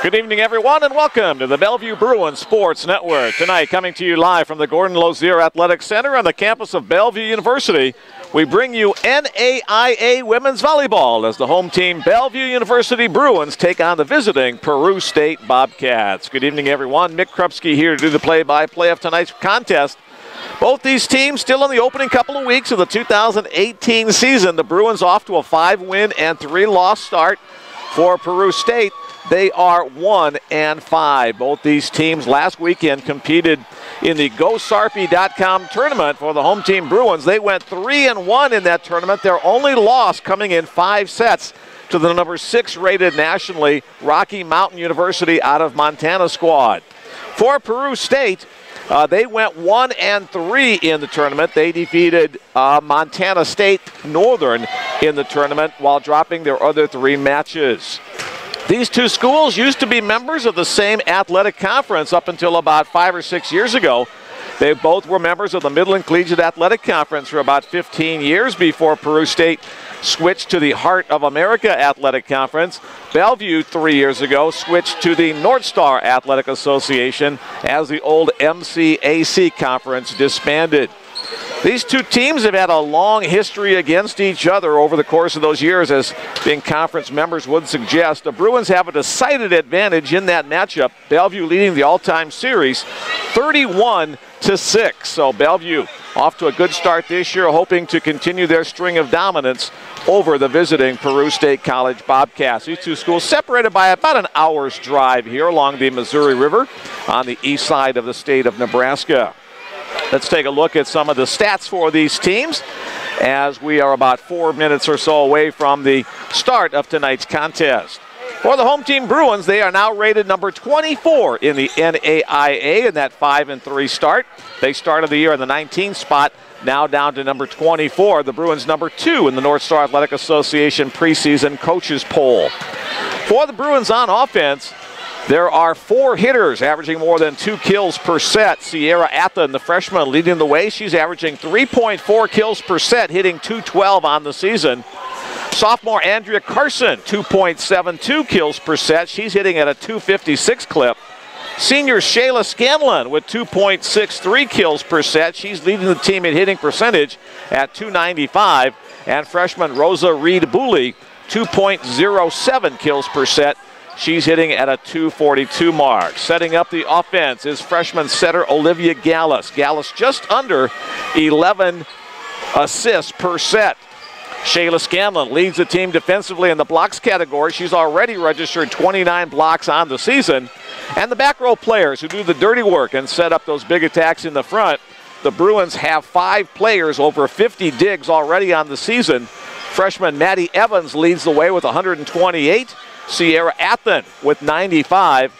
Good evening, everyone, and welcome to the Bellevue Bruins Sports Network. Tonight, coming to you live from the Gordon Lozier Athletic Center on the campus of Bellevue University, we bring you NAIA Women's Volleyball as the home team Bellevue University Bruins take on the visiting Peru State Bobcats. Good evening, everyone. Mick Krupski here to do the play-by-play of tonight's contest. Both these teams still in the opening couple of weeks of the 2018 season. The Bruins off to a 5-win and 3-loss start. For Peru State, they are 1-5. Both these teams last weekend competed in the GoSarpy.com tournament for the home team Bruins. They went 3-1 in that tournament. Their only loss coming in 5 sets to the number 6 rated nationally Rocky Mountain University out of Montana squad. For Peru State, they went 1-3 in the tournament. They defeated Montana State Northern in the tournament while dropping their other 3 matches. These two schools used to be members of the same athletic conference up until about 5 or 6 years ago. They both were members of the Midland Collegiate Athletic Conference for about 15 years before Peru State switched to the Heart of America Athletic Conference. Bellevue 3 years ago switched to the North Star Athletic Association as the old MCAC conference disbanded. These two teams have had a long history against each other over the course of those years, as being conference members would suggest. The Bruins have a decided advantage in that matchup, Bellevue leading the all-time series 31-6. So Bellevue off to a good start this year, hoping to continue their string of dominance over the visiting Peru State College Bobcats. These two schools separated by about an hour's drive here along the Missouri River on the east side of the state of Nebraska. Let's take a look at some of the stats for these teams as we are about 4 minutes or so away from the start of tonight's contest. For the home team Bruins, they are now rated number 24 in the NAIA in that 5-3 start. They started the year in the 19th spot, now down to number 24. The Bruins number 2 in the North Star Athletic Association preseason coaches poll. For the Bruins on offense, there are 4 hitters averaging more than 2 kills per set. Sierra Athen, the freshman, leading the way. She's averaging 3.4 kills per set, hitting .212 on the season. Sophomore Andrea Carson, 2.72 kills per set. She's hitting at a .256 clip. Senior Shayla Scanlon with 2.63 kills per set. She's leading the team in hitting percentage at .295. And freshman Rosa Reed Booley, 2.07 kills per set. She's hitting at a .242 mark. Setting up the offense is freshman setter Olivia Gallus. Gallus just under 11 assists per set. Shayla Scanlon leads the team defensively in the blocks category. She's already registered 29 blocks on the season. And the back row players who do the dirty work and set up those big attacks in the front. The Bruins have 5 players over 50 digs already on the season. Freshman Maddie Evans leads the way with 128. Sierra Athen with 95,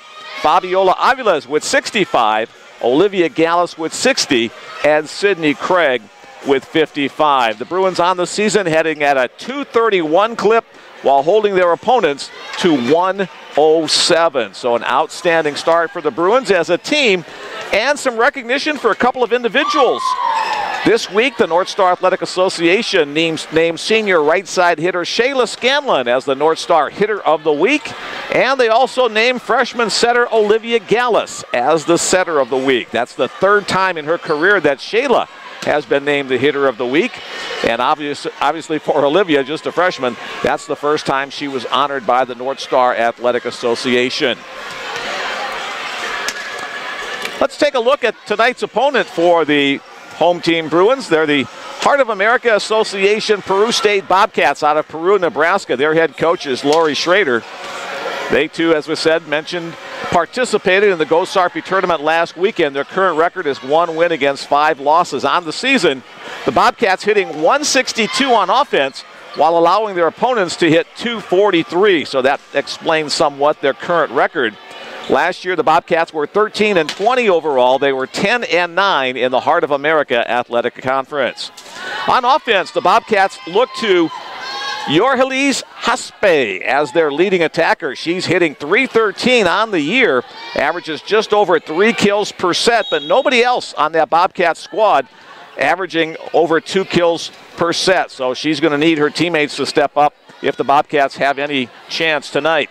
Fabiola Aviles with 65, Olivia Gallus with 60, and Sydney Craig with 55. The Bruins on the season heading at a .231 clip while holding their opponents to 107. So an outstanding start for the Bruins as a team, and some recognition for a couple of individuals. This week, the North Star Athletic Association named senior right side hitter Shayla Scanlon as the North Star Hitter of the Week. And they also named freshman setter Olivia Gallus as the Setter of the Week. That's the 3rd time in her career that Shayla has been named the Hitter of the Week. And obviously for Olivia, just a freshman, that's the first time she was honored by the North Star Athletic Association. Let's take a look at tonight's opponent for the home team Bruins. They're the Heart of America Association Peru State Bobcats out of Peru, Nebraska. Their head coach is Lori Schrader. They too, as we said, participated in the GoSarpy tournament last weekend. Their current record is 1 win against 5 losses on the season. The Bobcats hitting .162 on offense while allowing their opponents to hit .243. So that explains somewhat their current record. Last year, the Bobcats were 13-20 overall. They were 10-9 in the Heart of America Athletic Conference. On offense, the Bobcats look to Yorgelis Haspe as their leading attacker. She's hitting .313 on the year, averages just over 3 kills per set, but nobody else on that Bobcat squad averaging over 2 kills per set. So she's going to need her teammates to step up if the Bobcats have any chance tonight.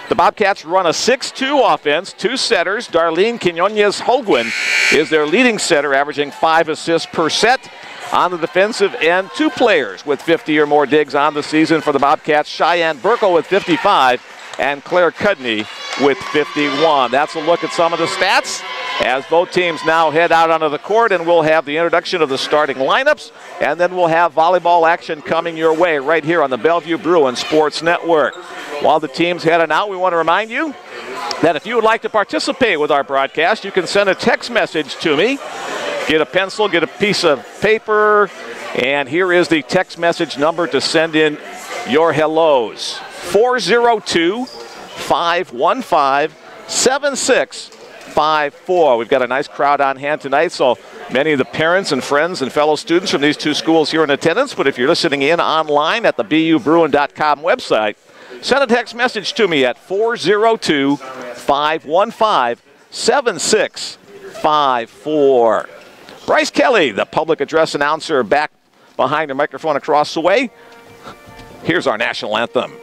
The Bobcats run a 6-2 offense, 2 setters. Darlene Quinones-Holguin is their leading setter, averaging 5 assists per set. On the defensive end, 2 players with 50 or more digs on the season for the Bobcats. Cheyenne Burkle with 55 and Claire Cudney with 51. That's a look at some of the stats as both teams now head out onto the court, and we'll have the introduction of the starting lineups, and then we'll have volleyball action coming your way right here on the Bellevue Bruins Sports Network. While the team's heading out, we want to remind you that if you would like to participate with our broadcast, you can send a text message to me. Get a pencil, get a piece of paper, and here is the text message number to send in your hellos. 402-515-7654. We've got a nice crowd on hand tonight, so many of the parents and friends and fellow students from these 2 schools here in attendance. But if you're listening in online at the BUBruin.com website, send a text message to me at 402-515-7654. Bryce Kelly, the public address announcer, back behind the microphone across the way. Here's our national anthem.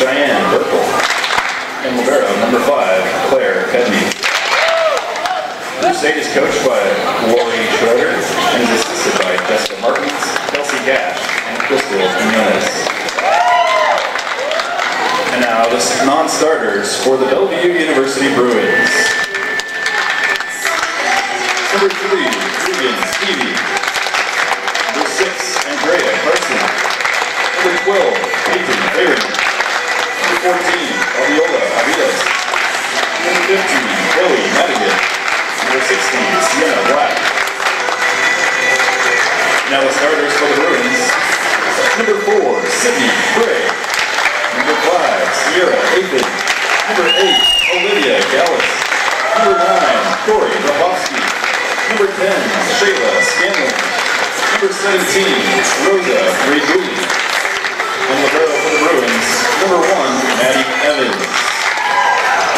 Cheyenne Burkle, and libero number 5, Claire Cudney. Crusade is coached by Lori Schroeder and is assisted by Jessica Martins, Kelsey Gash, and Crystal Jimenez. And now the non-starters for the Bellevue University Bruins. Number 3, Regan Stevie. Number 6, Andrea Carson. Number 12, Peyton Fairman. Number 14, Aviola Aviles. Number 15, Chloe Madigan. Number 16, Sienna Black. Now the starters for the Bruins. Number 4, Sydney Gray. Number 5, Sierra Athan. Number 8, Olivia Gallus. Number 9, Corey Rabowski. Number 10, Shayla Scanlon. Number 17, Rosa Redouli. And libero for the Bruins, number 1, Maddie Evans.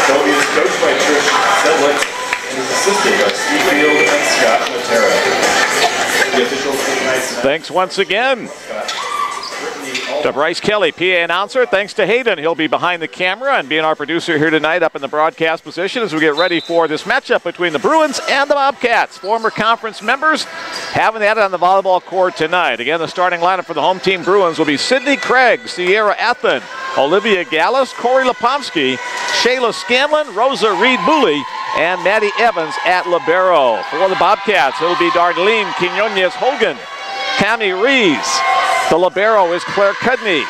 Bellevue is coached by Trish Sedlick and is assisted by Steve Field and Scott Matera. The officials for tonight's match. Thanks once again to Bryce Kelly, PA announcer. Thanks to Hayden. He'll be behind the camera and being our producer here tonight up in the broadcast position as we get ready for this matchup between the Bruins and the Bobcats. Former conference members having at it on the volleyball court tonight. Again, the starting lineup for the home team Bruins will be Sydney Craig, Sierra Athan, Olivia Gallus, Corey Lepomsky, Shayla Scanlon, Rosa Reed-Booley, and Maddie Evans at libero. For the Bobcats, it'll be Darlene Quinones-Hogan, Cami Rees. The libero is Claire Cudney,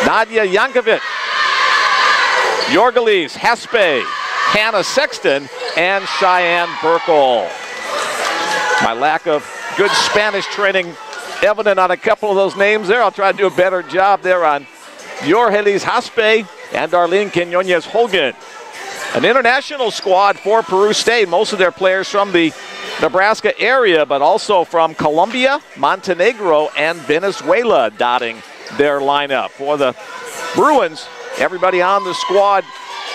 Nadia Yankovic, Yorgelis Haspe, Hannah Sexton, and Cheyenne Burkle. My lack of good Spanish training evident on a couple of those names there. I'll try to do a better job there on Yorgelis Haspe and Darlene Quinones-Hogan. An international squad for Peru State. Most of their players from the Nebraska area, but also from Colombia, Montenegro, and Venezuela dotting their lineup. For the Bruins, everybody on the squad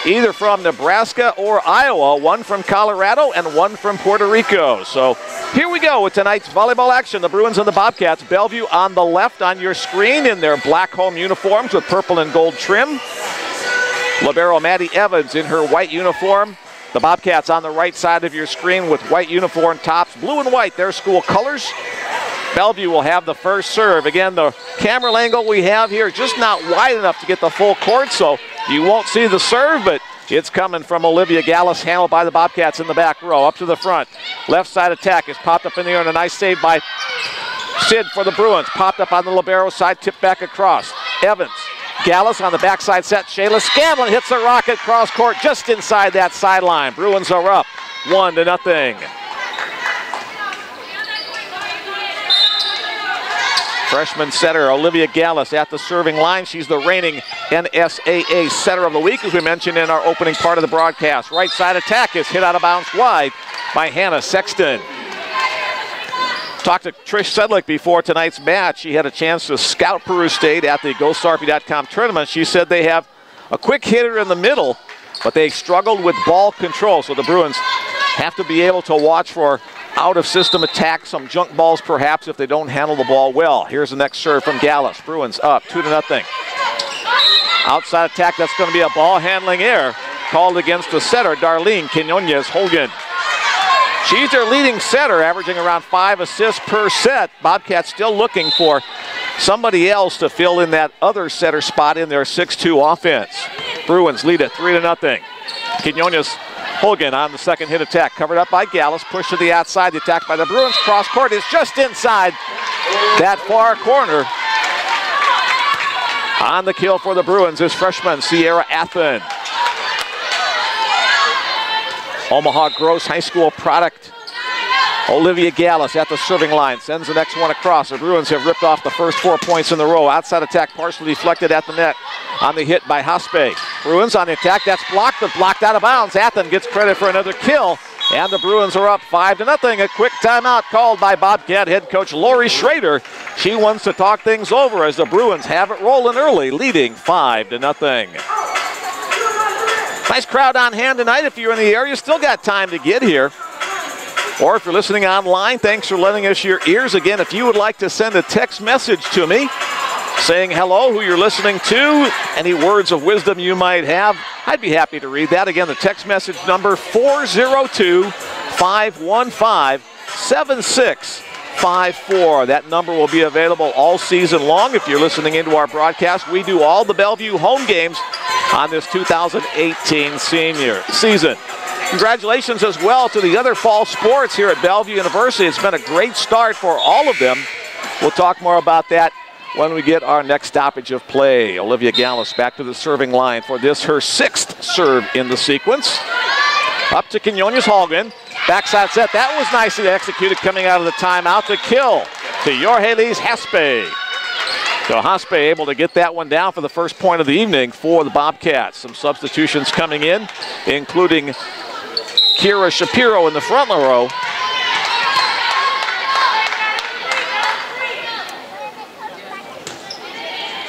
either from Nebraska or Iowa, one from Colorado and one from Puerto Rico. So here we go with tonight's volleyball action. The Bruins and the Bobcats. Bellevue on the left on your screen in their black home uniforms with purple and gold trim. Libero Maddie Evans in her white uniform. The Bobcats on the right side of your screen with white uniform tops, blue and white, their school colors. Bellevue will have the first serve. Again, the camera angle we have here is just not wide enough to get the full court, so you won't see the serve, but it's coming from Olivia Gallus, handled by the Bobcats in the back row. Up to the front. Left side attack is popped up in the air, and a nice save by Sid for the Bruins. Popped up on the libero side, tipped back across. Evans. Gallus on the backside set. Shayla Scanlon hits the rocket cross court just inside that sideline. Bruins are up 1-0. Freshman setter Olivia Gallus at the serving line. She's the reigning NSAA setter of the week, as we mentioned in our opening part of the broadcast. Right side attack is hit out of bounds wide by Hannah Sexton. Talked to Trish Sedlick before tonight's match. She had a chance to scout Peru State at the GoSarpy.com tournament. She said they have a quick hitter in the middle, but they struggled with ball control. So the Bruins have to be able to watch for out-of-system attacks, some junk balls perhaps if they don't handle the ball well. Here's the next serve from Gallus. Bruins up 2-0. Outside attack, that's going to be a ball handling error called against the setter, Darlene Quinones-Hogan. She's their leading setter, averaging around 5 assists per set. Bobcats still looking for somebody else to fill in that other setter spot in their 6-2 offense. Bruins lead it 3-0. Quinones-Hogan on the second hit attack, covered up by Gallus, pushed to the outside. The attack by the Bruins, cross court is just inside that far corner. On the kill for the Bruins is freshman Sierra Athen. Omaha Gross High School product. Olivia Gallus at the serving line, sends the next one across. The Bruins have ripped off the first 4 points in the row. Outside attack partially deflected at the net on the hit by Haspe. Bruins on the attack, that's blocked, but blocked out of bounds. Athen gets credit for another kill, and the Bruins are up 5-0. A quick timeout called by Bobcat head coach Lori Schrader. She wants to talk things over as the Bruins have it rolling early, leading 5-0. Nice crowd on hand tonight. If you're in the area, still got time to get here. Or if you're listening online, thanks for lending us your ears. Again, if you would like to send a text message to me saying hello, who you're listening to, any words of wisdom you might have, I'd be happy to read that. Again, the text message number 402-515-7654. That number will be available all season long. If you're listening into our broadcast, we do all the Bellevue home games on this 2018 senior season. Congratulations as well to the other fall sports here at Bellevue University. It's been a great start for all of them. We'll talk more about that when we get our next stoppage of play. Olivia Gallus back to the serving line for this, her 6th serve in the sequence. Up to Quinones-Hogan. Backside set. That was nicely executed coming out of the timeout. The kill to Yorgelis Haspe. So Haspe able to get that one down for the first point of the evening for the Bobcats. Some substitutions coming in, including Kira Shapiro in the front row.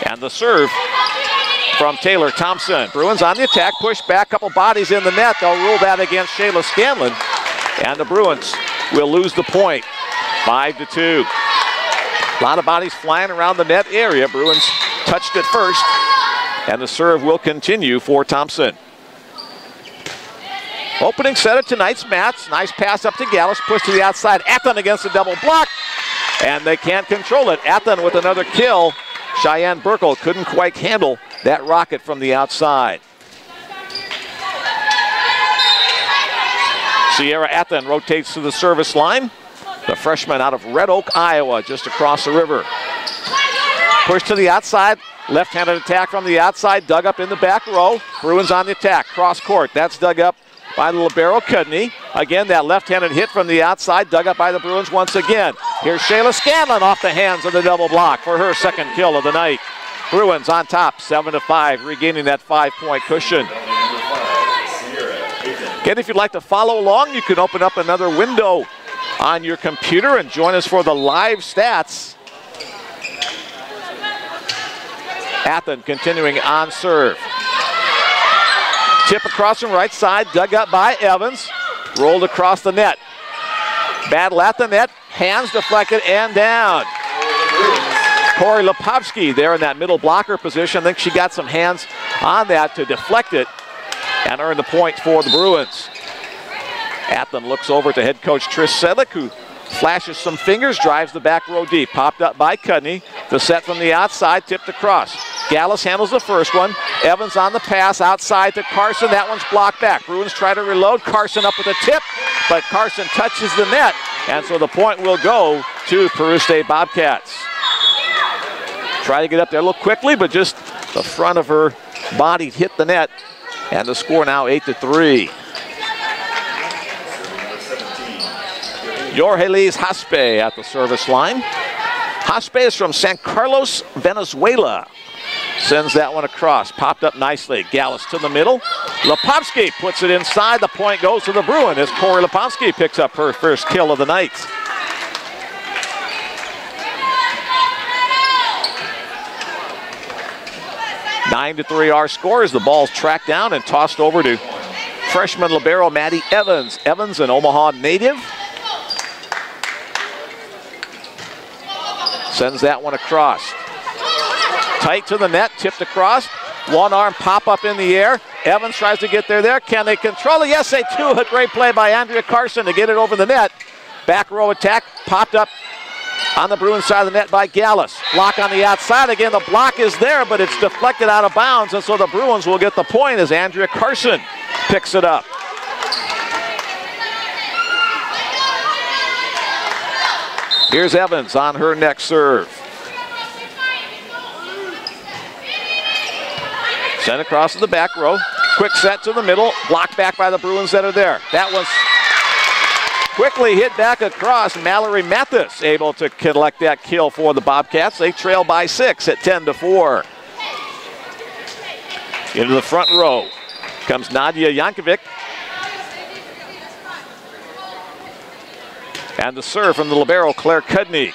And the serve from Taylor Thompson. Bruins on the attack, push back, couple bodies in the net. They'll rule that against Shayla Scanlon. And the Bruins will lose the point, 5-2. A lot of bodies flying around the net area. Bruins touched it first, and the serve will continue for Thompson. Opening set of tonight's match. Nice pass up to Gallus, push to the outside. Athen against the double block, and they can't control it. Athen with another kill. Cheyenne Burkle couldn't quite handle that rocket from the outside. Sierra Athen rotates to the service line. The freshman out of Red Oak, Iowa, just across the river. Push to the outside. Left-handed attack from the outside, dug up in the back row. Bruins on the attack, cross court. That's dug up by the libero, Cudney. Again, that left-handed hit from the outside, dug up by the Bruins once again. Here's Shayla Scanlon off the hands of the double block for her second kill of the night. Bruins on top, 7-5, regaining that 5-point cushion. Again, if you'd like to follow along, you can open up another window on your computer and join us for the live stats. Athen continuing on serve. Tip across from right side, dug up by Evans. Rolled across the net. Battle at the net, hands deflected and down. Corey Lipovsky there in that middle blocker position. I think she got some hands on that to deflect it and earn the point for the Bruins. Athen looks over to head coach Trish Sedlick, who flashes some fingers, drives the back row deep. Popped up by Cudney. The set from the outside, tipped across. Gallus handles the first one. Evans on the pass outside to Carson. That one's blocked back. Bruins try to reload. Carson up with a tip, but Carson touches the net, and so the point will go to Peru State Bobcats. Try to get up there a little quickly, but just the front of her body hit the net, and the score now 8-3. Jorgelis Haspe at the service line. Haspe is from San Carlos, Venezuela. Sends that one across. Popped up nicely. Gallus to the middle. Lipovsky puts it inside. The point goes to the Bruin as Corey Lipovsky picks up her first kill of the night. Nine to 3 our score as the ball's tracked down and tossed over to freshman libero Maddie Evans. Evans, an Omaha native. Sends that one across. Tight to the net, tipped across. One arm pop up in the air. Evans tries to get there. Can they control it? Yes, they do. A great play by Andrea Carson to get it over the net. Back row attack, popped up on the Bruins side of the net by Gallus. Block on the outside. Again, the block is there, but it's deflected out of bounds, and so the Bruins will get the point as Andrea Carson picks it up. Here's Evans on her next serve. Sent across to the back row. Quick set to the middle. Blocked back by the Bruins that are there. That was quickly hit back across. Mallory Mathis able to collect that kill for the Bobcats. They trail by 6 at 10-4. Into the front row comes Nadia Yankovic. And the serve from the libero, Claire Cudney.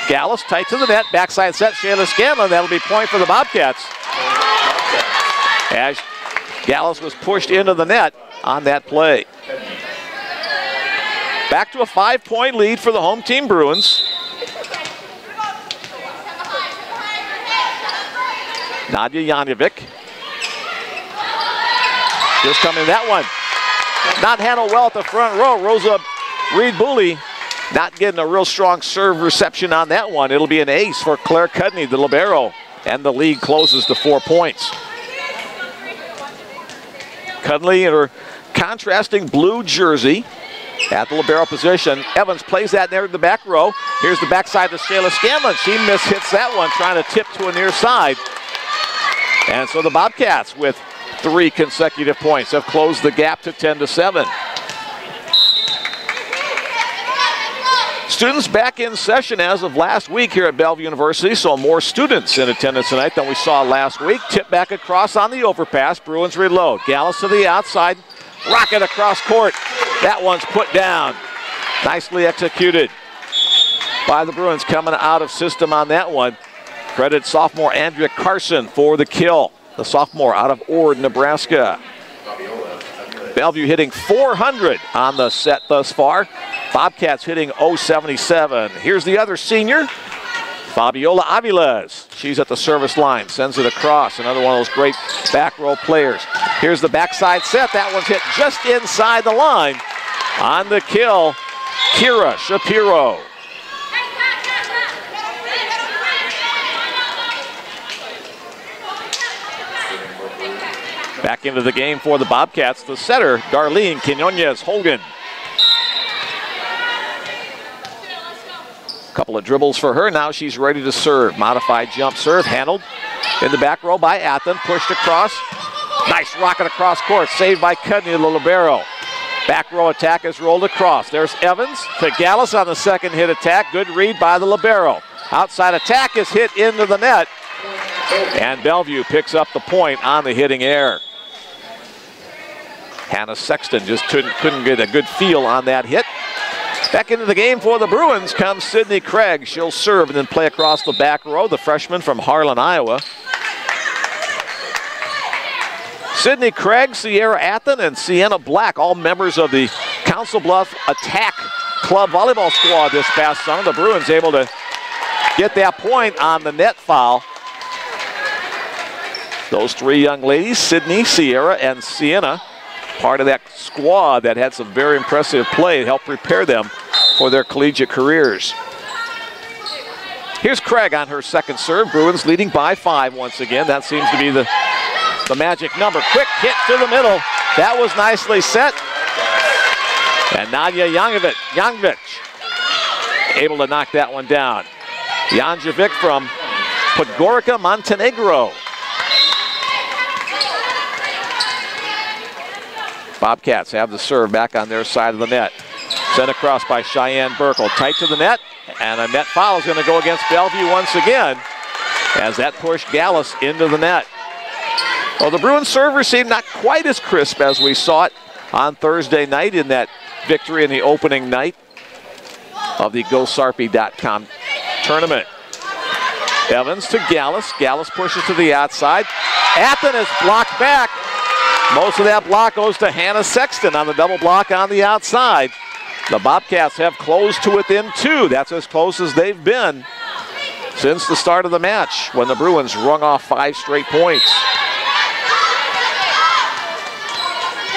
Gallus tight to the net, backside set, Shayla Scanlon. That'll be point for the Bobcats. As Gallus was pushed into the net on that play. Back to a 5-point lead for the home team Bruins. Nadia Yankovic. Just coming that one. Not handled well at the front row. Rosa Reed-Booley not getting a real strong serve reception on that one. It'll be an ace for Claire Cudney, the libero, and the lead closes to 4 points. Cudney in her contrasting blue jersey at the libero position. Evans plays that near the back row. Here's the backside to Shayla Scanlon. She mishits that one, trying to tip to a near side. And so the Bobcats, with 3 consecutive points, have closed the gap to 10-7. Students back in session as of last week here at Bellevue University, so more students in attendance tonight than we saw last week. Tip back across on the overpass. Bruins reload. Gallus to the outside. Rocket across court. That one's put down. Nicely executed by the Bruins coming out of system on that one. Credit sophomore Andrea Carson for the kill. The sophomore out of Ord, Nebraska. Bellevue hitting .400 on the set thus far. Bobcats hitting .077. Here's the other senior, Fabiola Aviles. She's at the service line, sends it across. Another one of those great back row players. Here's the backside set. That one's hit just inside the line. On the kill, Kira Shapiro. Back into the game for the Bobcats, the setter, Darlene Quinones-Holgan. Couple of dribbles for her. Now she's ready to serve. Modified jump serve handled in the back row by Athen. Pushed across. Nice rocket across court. Saved by Cudney, the libero. Back row attack is rolled across. There's Evans to Gallus on the second hit attack. Good read by the libero. Outside attack is hit into the net. And Bellevue picks up the point on the hitting error. Hannah Sexton just couldn't get a good feel on that hit. Back into the game for the Bruins comes Sydney Craig. She'll serve and then play across the back row, the freshman from Harlan, Iowa. Sydney Craig, Sierra Athen, and Sienna Black, all members of the Council Bluff Attack Club volleyball squad this past summer. The Bruins able to get that point on the net foul. Those three young ladies, Sydney, Sierra, and Sienna, part of that squad that had some very impressive play to help prepare them for their collegiate careers. Here's Craig on her second serve. Bruins leading by 5 once again. That seems to be the magic number. Quick hit to the middle. That was nicely set. And Nadia Jankovic able to knock that one down. Jankovic from Podgorica, Montenegro. Bobcats have the serve back on their side of the net. Sent across by Cheyenne Burkle. Tight to the net, and a net foul is going to go against Bellevue once again as that pushed Gallus into the net. Well, the Bruins server seemed not quite as crisp as we saw it on Thursday night in that victory in the opening night of the GoSarpy.com tournament. Evans to Gallus. Gallus pushes to the outside. Athen is blocked back. Most of that block goes to Hannah Sexton on the double block on the outside. The Bobcats have closed to within 2. That's as close as they've been since the start of the match when the Bruins rung off 5 straight points.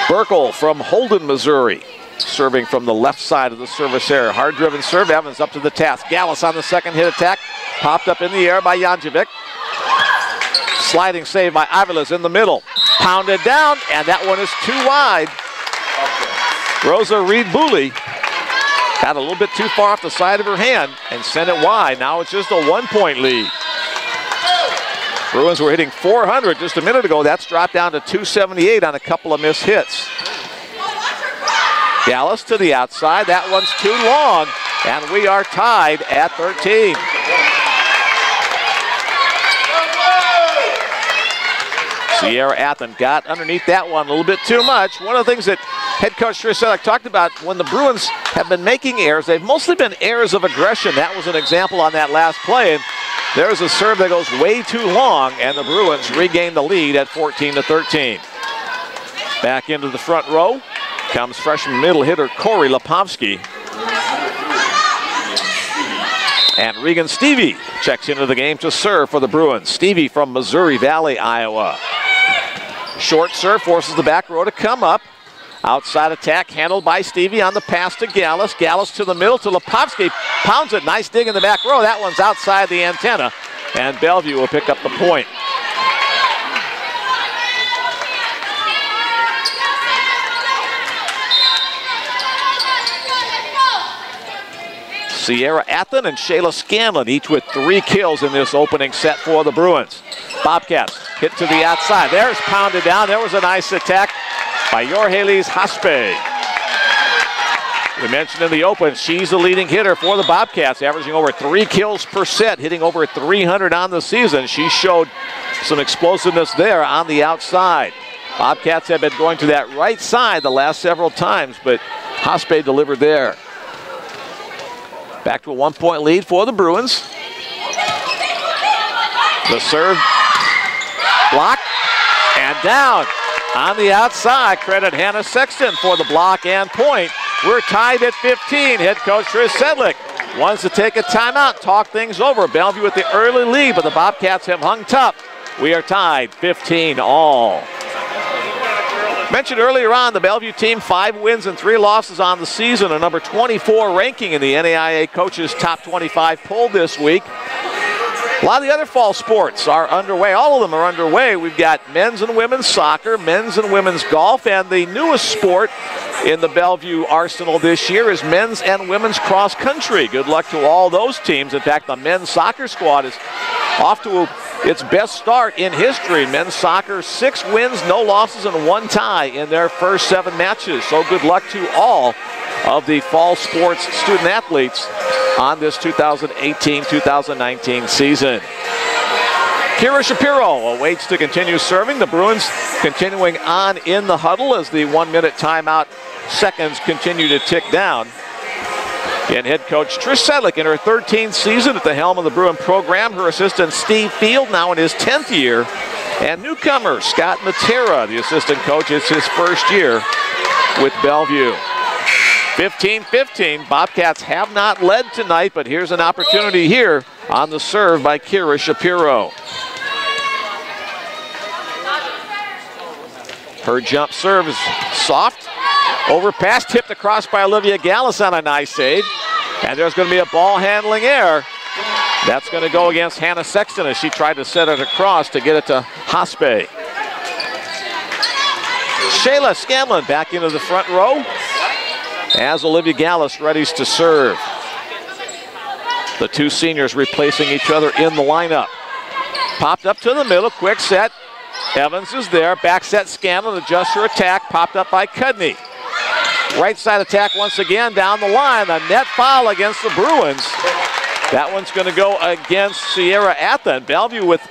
Burkle from Holden, Missouri, serving from the left side of the service area. Hard-driven serve. Evans up to the task. Gallus on the second hit attack. Popped up in the air by Jankovic. Sliding save by Aviles in the middle. Pounded down, and that one is too wide. Rosa Reed-Booley got a little bit too far off the side of her hand and sent it wide. Now it's just a 1-point lead. Bruins were hitting 400 just a minute ago. That's dropped down to 278 on a couple of missed hits. Gallus to the outside. That one's too long, and we are tied at 13. Sierra Athen got underneath that one a little bit too much. One of the things that head coach Trish Selleck talked about when the Bruins have been making errors, they've mostly been errors of aggression. That was an example on that last play. And there's a serve that goes way too long, and the Bruins regain the lead at 14-13. Back into the front row comes freshman middle hitter Corey Lipovsky. And Regan Stevie checks into the game to serve for the Bruins. Stevie from Missouri Valley, Iowa. Short serve forces the back row to come up. Outside attack handled by Stevie on the pass to Gallus. Gallus to the middle to Lipovsky. Pounds it. Nice dig in the back row. That one's outside the antenna. And Bellevue will pick up the point. Sierra Athen and Shayla Scanlon, each with 3 kills in this opening set for the Bruins. Bobcats hit to the outside. There's pounded down. There was a nice attack by Jorgelis Haspe. We mentioned in the open, she's the leading hitter for the Bobcats, averaging over 3 kills per set, hitting over 300 on the season. She showed some explosiveness there on the outside. Bobcats have been going to that right side the last several times, but Haspe delivered there. Back to a 1-point lead for the Bruins. The serve blocked and down on the outside. Credit Hannah Sexton for the block and point. We're tied at 15. Head coach Trish Sedlick wants to take a timeout, talk things over. Bellevue with the early lead, but the Bobcats have hung tough. We are tied 15 all. Mentioned earlier on, the Bellevue team, 5 wins and 3 losses on the season, a number 24 ranking in the NAIA Coaches Top 25 poll this week. A lot of the other fall sports are underway. All of them are underway. We've got men's and women's soccer, men's and women's golf, and the newest sport in the Bellevue arsenal this year is men's and women's cross country. Good luck to all those teams. In fact, the men's soccer squad is off to its best start in history. Men's soccer, 6 wins, no losses, and 1 tie in their first 7 matches. So good luck to all of the fall sports student athletes on this 2018-2019 season. Kira Shapiro awaits to continue serving. The Bruins continuing on in the huddle as the 1-minute timeout seconds continue to tick down. And head coach Trish Sedlick in her 13th season at the helm of the Bruin program. Her assistant Steve Field now in his 10th year. And newcomer Scott Matera, the assistant coach. It's his first year with Bellevue. 15-15. Bobcats have not led tonight, but here's an opportunity here on the serve by Kira Shapiro. Her jump serve is soft. Overpass, tipped across by Olivia Gallus on a nice save. And there's going to be a ball handling error. That's going to go against Hannah Sexton as she tried to set it across to get it to Hospe. Shayla Scanlon back into the front row as Olivia Gallus readies to serve. The 2 seniors replacing each other in the lineup. Popped up to the middle, quick set. Evans is there, back set Scanlon, adjusts her attack, popped up by Cudney. Right side attack once again down the line. A net foul against the Bruins. That one's going to go against Sierra Athen. Bellevue with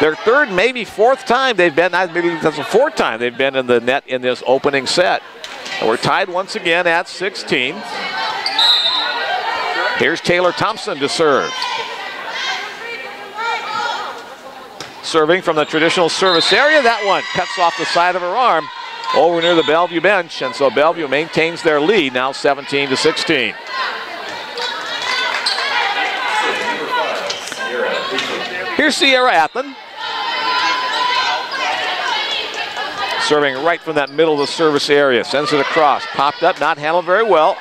their 3rd, maybe 4th time they've been, maybe that's the 4th time they've been in the net in this opening set. And we're tied once again at 16. Here's Taylor Thompson to serve. Serving from the traditional service area. That one cuts off the side of her arm over near the Bellevue bench, and so Bellevue maintains their lead, now 17-16. Here's Sierra Athen. Serving right from that middle of the service area. Sends it across. Popped up, not handled very well.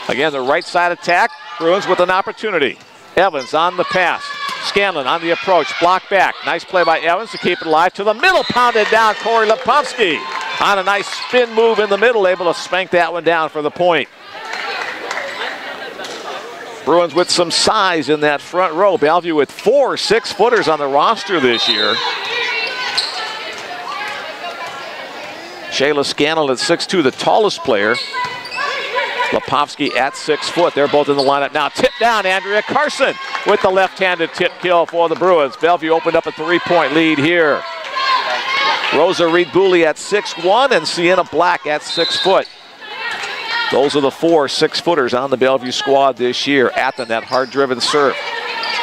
Again, the right side attack. Bruins with an opportunity. Evans on the pass. Scanlon on the approach. Block back. Nice play by Evans to keep it alive. To the middle, pounded down Corey Lepofsky. On a nice spin move in the middle, able to spank that one down for the point. Bruins with some size in that front row. Bellevue with 4 6-footers on the roster this year. Shayla Scanlon at 6'2", the tallest player. Lepofsky at 6 foot. They're both in the lineup now. Tip down, Andrea Carson with the left-handed tip kill for the Bruins. Bellevue opened up a 3-point lead here. Rosa Reed-Booley at 6'1", and Sienna Black at 6 foot. Those are the 4 6-footers on the Bellevue squad this year. Athen, that hard-driven serve.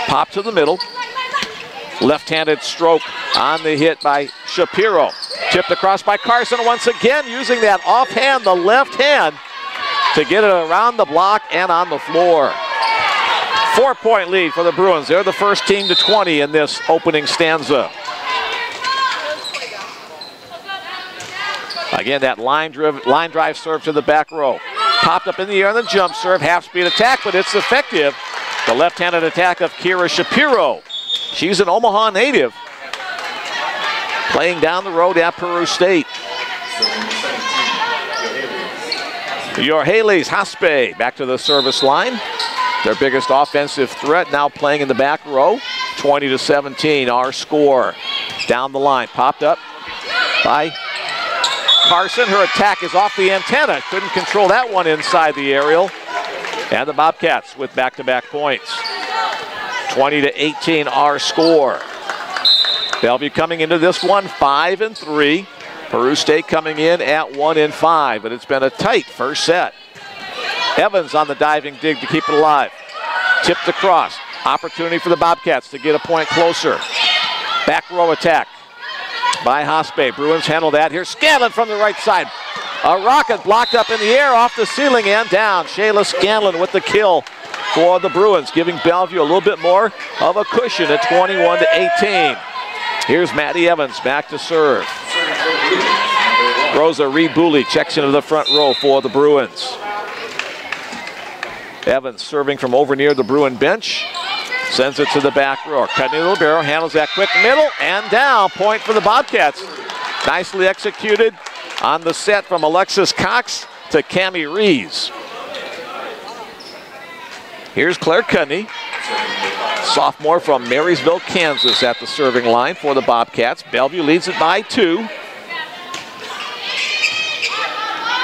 Pop to the middle. Left-handed stroke on the hit by Shapiro. Tipped across by Carson once again, using that offhand, the left hand, to get it around the block and on the floor. 4-point lead for the Bruins. They're the first team to 20 in this opening stanza. Again, that line drive serve to the back row. Popped up in the air on the jump serve, half-speed attack, but it's effective. The left-handed attack of Kira Shapiro. She's an Omaha native, playing down the road at Peru State. Your Haley's Hospe back to the service line. Their biggest offensive threat now playing in the back row. 20-17, our score. Down the line, popped up by Carson. Her attack is off the antenna. Couldn't control that one inside the aerial. And the Bobcats with back-to-back points. 20-18, our score. Bellevue coming into this one 5-3. Peru State coming in at 1-5, but it's been a tight first set. Evans on the diving dig to keep it alive. Tipped across. Opportunity for the Bobcats to get a point closer. Back row attack by Hospe. Bruins handle that. Here's Scanlon from the right side. A rocket blocked up in the air off the ceiling and down. Shayla Scanlon with the kill for the Bruins, giving Bellevue a little bit more of a cushion at 21-18. Here's Maddie Evans back to serve. Rosa Reed-Booley checks into the front row for the Bruins. Evans serving from over near the Bruin bench. Sends it to the back row. Cutting the libero, handles that quick middle, and down. Point for the Bobcats. Nicely executed on the set from Alexis Cox to Cammie Rees. Here's Claire Cudney, sophomore from Marysville, Kansas, at the serving line for the Bobcats. Bellevue leads it by 2.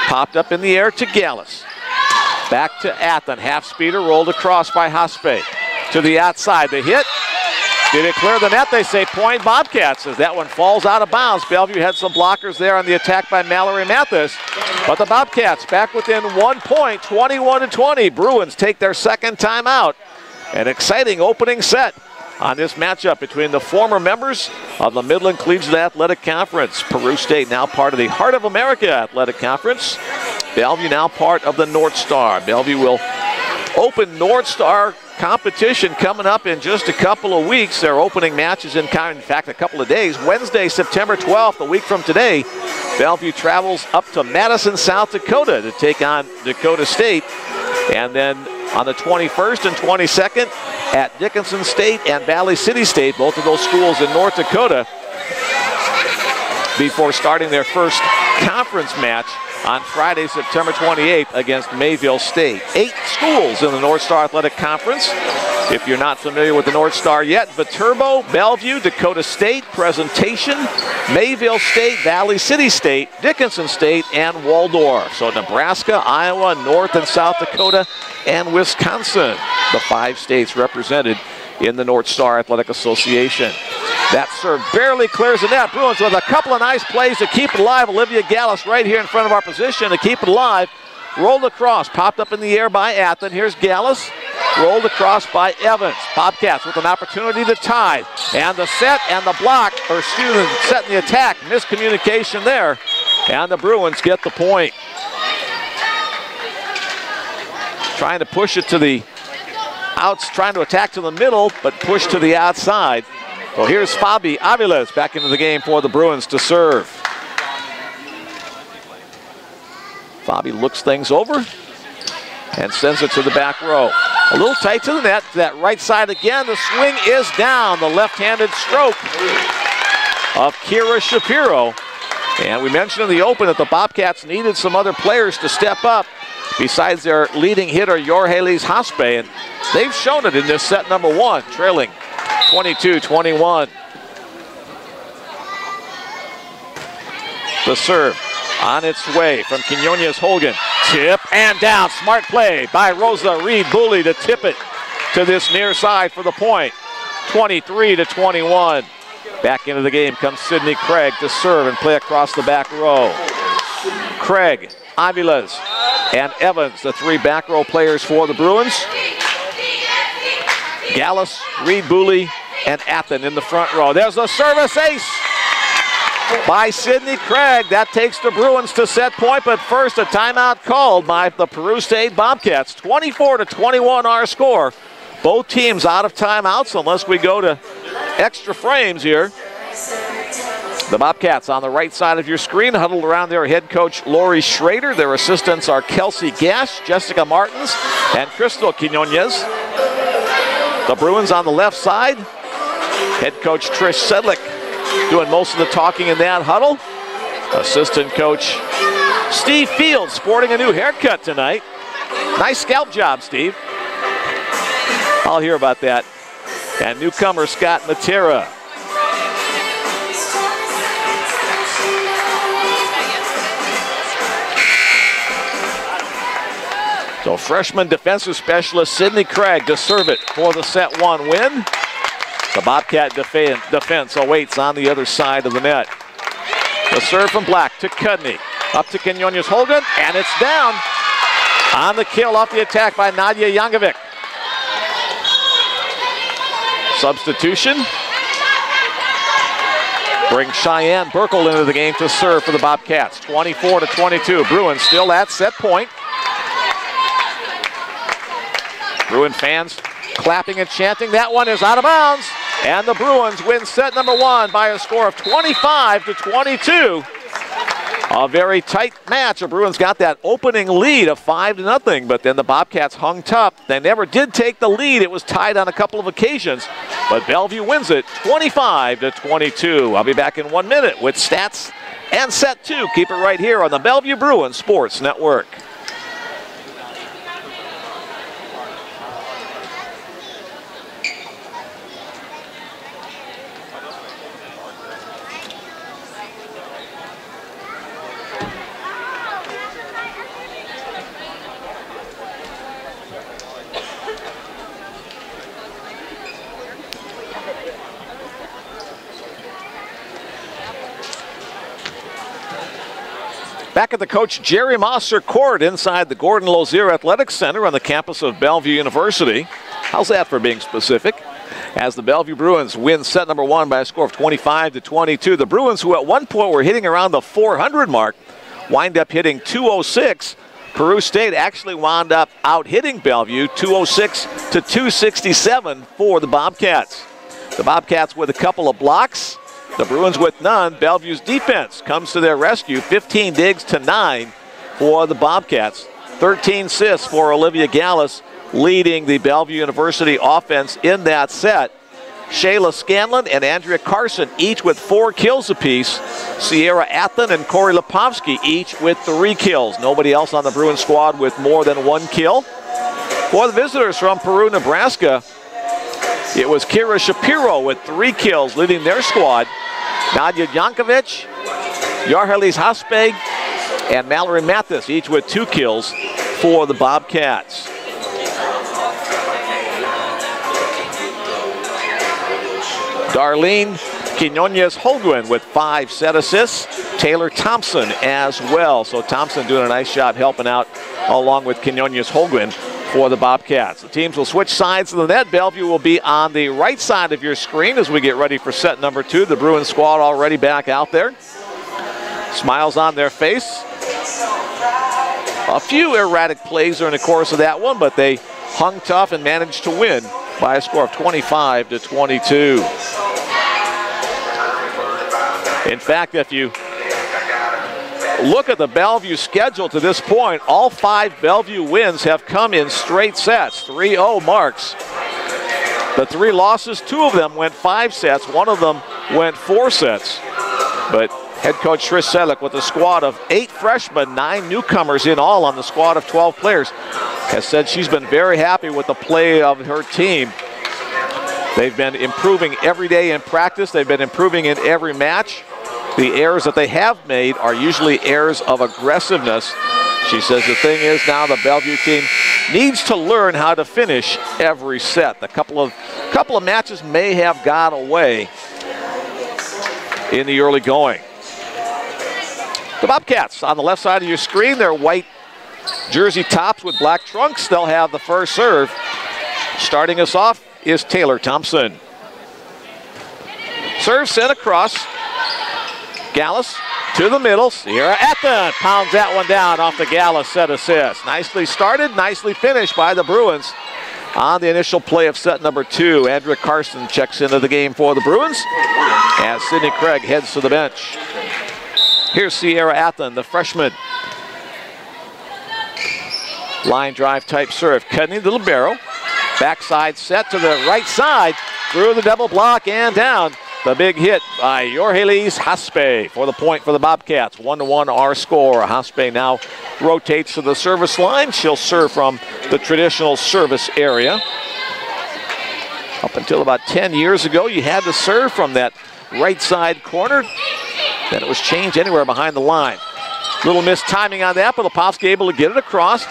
Popped up in the air to Gallus. Back to Athen. Half speeder rolled across by Hospe. To the outside. The hit. Did it clear the net? They say point Bobcats as that one falls out of bounds. Bellevue had some blockers there on the attack by Mallory Mathis. But the Bobcats back within 1 point, 21-20. Bruins take their second time out. An exciting opening set on this matchup between the former members of the Midland Collegiate Athletic Conference. Peru State now part of the Heart of America Athletic Conference. Bellevue now part of the North Star. Bellevue will open North Star competition coming up in just a couple of weeks. Their opening match is in fact, a couple of days. Wednesday, September 12th, a week from today, Bellevue travels up to Madison, South Dakota to take on Dakota State. And then on the 21st and 22nd at Dickinson State and Valley City State, both of those schools in North Dakota, before starting their first conference match on Friday, September 28th against Mayville State. 8 schools in the North Star Athletic Conference. If you're not familiar with the North Star yet, Viterbo, Bellevue, Dakota State, Presentation, Mayville State, Valley City State, Dickinson State, and Waldorf. So Nebraska, Iowa, North and South Dakota, and Wisconsin, the 5 states represented in the North Star Athletic Association. That serve barely clears the net. Bruins with a couple of nice plays to keep it alive. Olivia Gallus right here in front of our position to keep it alive. Rolled across, popped up in the air by Athen. Here's Gallus, rolled across by Evans. Bobcats with an opportunity to tie. And the set and the block, or excuse me, set and the attack. Miscommunication there. And the Bruins get the point. Trying to push it to the outs, trying to attack to the middle, but push to the outside. So here's Fabi Aviles back into the game for the Bruins to serve. Fabi looks things over and sends it to the back row. A little tight to the net, to that right side again. The swing is down. The left-handed stroke of Kira Shapiro. And we mentioned in the open that the Bobcats needed some other players to step up besides their leading hitter, Jorgelis Hospe. And they've shown it in this set number 1, trailing 22-21. The serve on its way from Quinones Holgan. Tip and down. Smart play by Rosa Reed Bully to tip it to this near side for the point. 23-21. Back into the game comes Sydney Craig to serve and play across the back row. Craig, Aviles, and Evans, the 3 back row players for the Bruins. Gallus, Reed Bully, and Athen in the front row. There's a service ace by Sydney Craig. That takes the Bruins to set point, but first a timeout called by the Peru State Bobcats. 24-21 our score. Both teams out of timeouts unless we go to extra frames here. The Bobcats on the right side of your screen, huddled around their head coach Lori Schrader. Their assistants are Kelsey Gash, Jessica Martins, and Crystal Quinones. The Bruins on the left side. Head coach Trish Sedlick doing most of the talking in that huddle. Assistant coach Steve Fields sporting a new haircut tonight. Nice scalp job, Steve. I'll hear about that. And newcomer Scott Matera. So freshman defensive specialist Sydney Craig to serve it for the set 1 win. The Bobcat defense awaits on the other side of the net. The serve from Black to Cudney. Up to Quinones Holgan, and it's down. On the kill off the attack by Nadia Yankovic. Substitution. Bring Cheyenne Burkle into the game to serve for the Bobcats. 24-22. Bruins still at set point. Bruin fans clapping and chanting. That one is out of bounds. And the Bruins win set number 1 by a score of 25-22. A very tight match. The Bruins got that opening lead of 5-0, but then the Bobcats hung tough. They never did take the lead. It was tied on a couple of occasions, but Bellevue wins it 25-22. I'll be back in 1 minute with stats and set 2. Keep it right here on the Bellevue Bruins Sports Network. Back at the Coach Jerry Mosser Court inside the Gordon Lozier Athletic Center on the campus of Bellevue University. How's that for being specific? As the Bellevue Bruins win set number 1 by a score of 25-22. The Bruins, who at one point were hitting around the 400 mark, wind up hitting 206. Peru State actually wound up out-hitting Bellevue 206-267 for the Bobcats. The Bobcats with a couple of blocks. The Bruins with none. Bellevue's defense comes to their rescue. 15 digs to 9 for the Bobcats. 13 assists for Olivia Gallus, leading the Bellevue University offense in that set. Shayla Scanlon and Andrea Carson each with 4 kills apiece. Sierra Athen and Corey Lipovsky each with 3 kills. Nobody else on the Bruins squad with more than 1 kill. For the visitors from Peru, Nebraska, it was Kira Shapiro with 3 kills leading their squad. Nadia Jankovic, Yarhelis Haspeg, and Mallory Mathis each with 2 kills for the Bobcats. Darlene Quinones-Holguin with 5 set assists. Taylor Thompson as well. So Thompson doing a nice job helping out along with Quinones-Holguin for the Bobcats. The teams will switch sides of the net. Bellevue will be on the right side of your screen as we get ready for set number 2. The Bruins squad already back out there. Smiles on their face. A few erratic plays during the course of that one, but they hung tough and managed to win by a score of 25-22. In fact, if you look at the Bellevue schedule to this point, all 5 Bellevue wins have come in straight sets, 3-0 marks. The 3 losses, 2 of them went 5 sets, 1 of them went 4 sets. But head coach Trish Sedlick with a squad of 8 freshmen, 9 newcomers in all on the squad of 12 players, has said she's been very happy with the play of her team. They've been improving every day in practice. They've been improving in every match. The errors that they have made are usually errors of aggressiveness. She says the thing is now the Bellevue team needs to learn how to finish every set. A couple of matches may have got away in the early going. The Bobcats on the left side of your screen, their white jersey tops with black trunks. They'll have the first serve. Starting us off is Taylor Thompson. Serve sent across. Gallus to the middle. Sierra Athen pounds that one down off the Gallus set assist. Nicely started, nicely finished by the Bruins on the initial play of set number 2. Andrea Carson checks into the game for the Bruins as Sydney Craig heads to the bench. Here's Sierra Athen, the freshman. Line drive type serve. Cutting the libero. Backside set to the right side. Through the double block and down. The big hit by Yorhelis Haspe for the point for the Bobcats. 1-1 our score. Haspe now rotates to the service line. She'll serve from the traditional service area. Up until about 10 years ago, you had to serve from that right side corner. Then it was changed anywhere behind the line. Little missed timing on that, but Lipovsky able to get it across.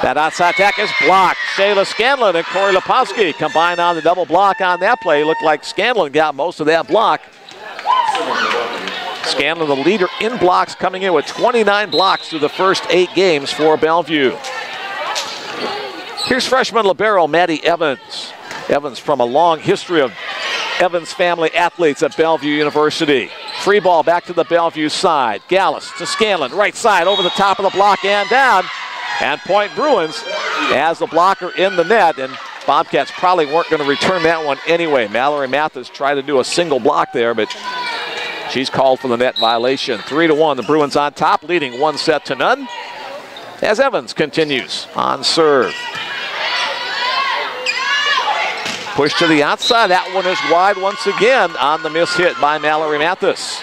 That outside attack is blocked. Shayla Scanlon and Corey Lipovsky combined on the double block on that play. Looked like Scanlon got most of that block. Scanlon, the leader in blocks, coming in with 29 blocks through the first 8 games for Bellevue. Here's freshman libero Maddie Evans. Evans from a long history of Evans family athletes at Bellevue University. Free ball back to the Bellevue side. Gallus to Scanlon, right side over the top of the block and down. And point Bruins has the blocker in the net, and Bobcats probably weren't going to return that one anyway. Mallory Mathis tried to do a single block there, but She's called for the net violation. 3-1, the Bruins on top, leading 1-0 as Evans continues on serve. Push to the outside. That one is wide once again on the miss hit by Mallory Mathis.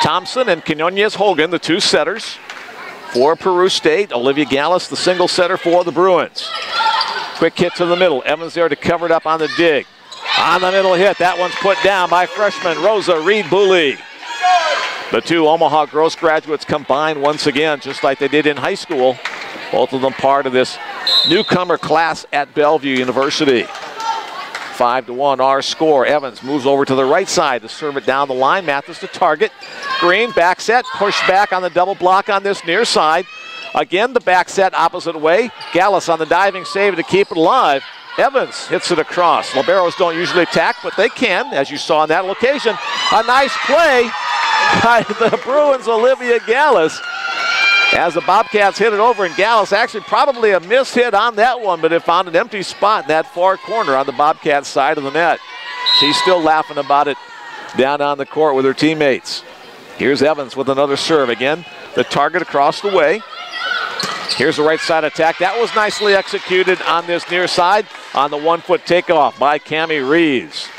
Thompson and Quinones Hogan, the two setters for Peru State. Olivia Gallus, the single setter for the Bruins. Quick hit to the middle. Evans there to cover it up on the dig. On the middle hit, that one's put down by freshman Rosa Reed-Booley. The two Omaha Gross graduates combined once again, just like they did in high school. Both of them part of this newcomer class at Bellevue University. 5-1 our score. Evans moves over to the right side to serve it down the line. Mathis to target. Green back set, push back on the double block on this near side. Again, the back set opposite way. Gallus on the diving save to keep it alive. Evans hits it across. Liberos don't usually attack, but they can, as you saw on that occasion. A nice play by the Bruins' Olivia Gallus. As the Bobcats hit it over, and Gallus actually probably a miss hit on that one, but it found an empty spot in that far corner on the Bobcats' side of the net. She's still laughing about it down on the court with her teammates. Here's Evans with another serve. Again, the target across the way. Here's the right side attack. That was nicely executed on this near side on the 1-foot takeoff by Cammie Reeves.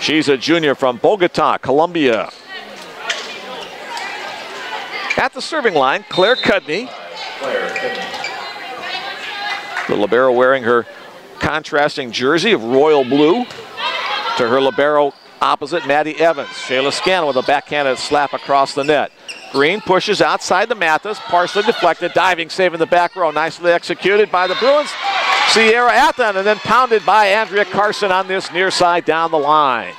She's a junior from Bogota, Colombia. At the serving line, Claire Cudney. The libero wearing her contrasting jersey of royal blue. To her libero opposite, Maddie Evans. Shayla Scanlon with a backhanded slap across the net. Green pushes outside to Mathis, partially deflected, diving save in the back row. Nicely executed by the Bruins. Sierra Athen, and then pounded by Andrea Carson on this near side down the line.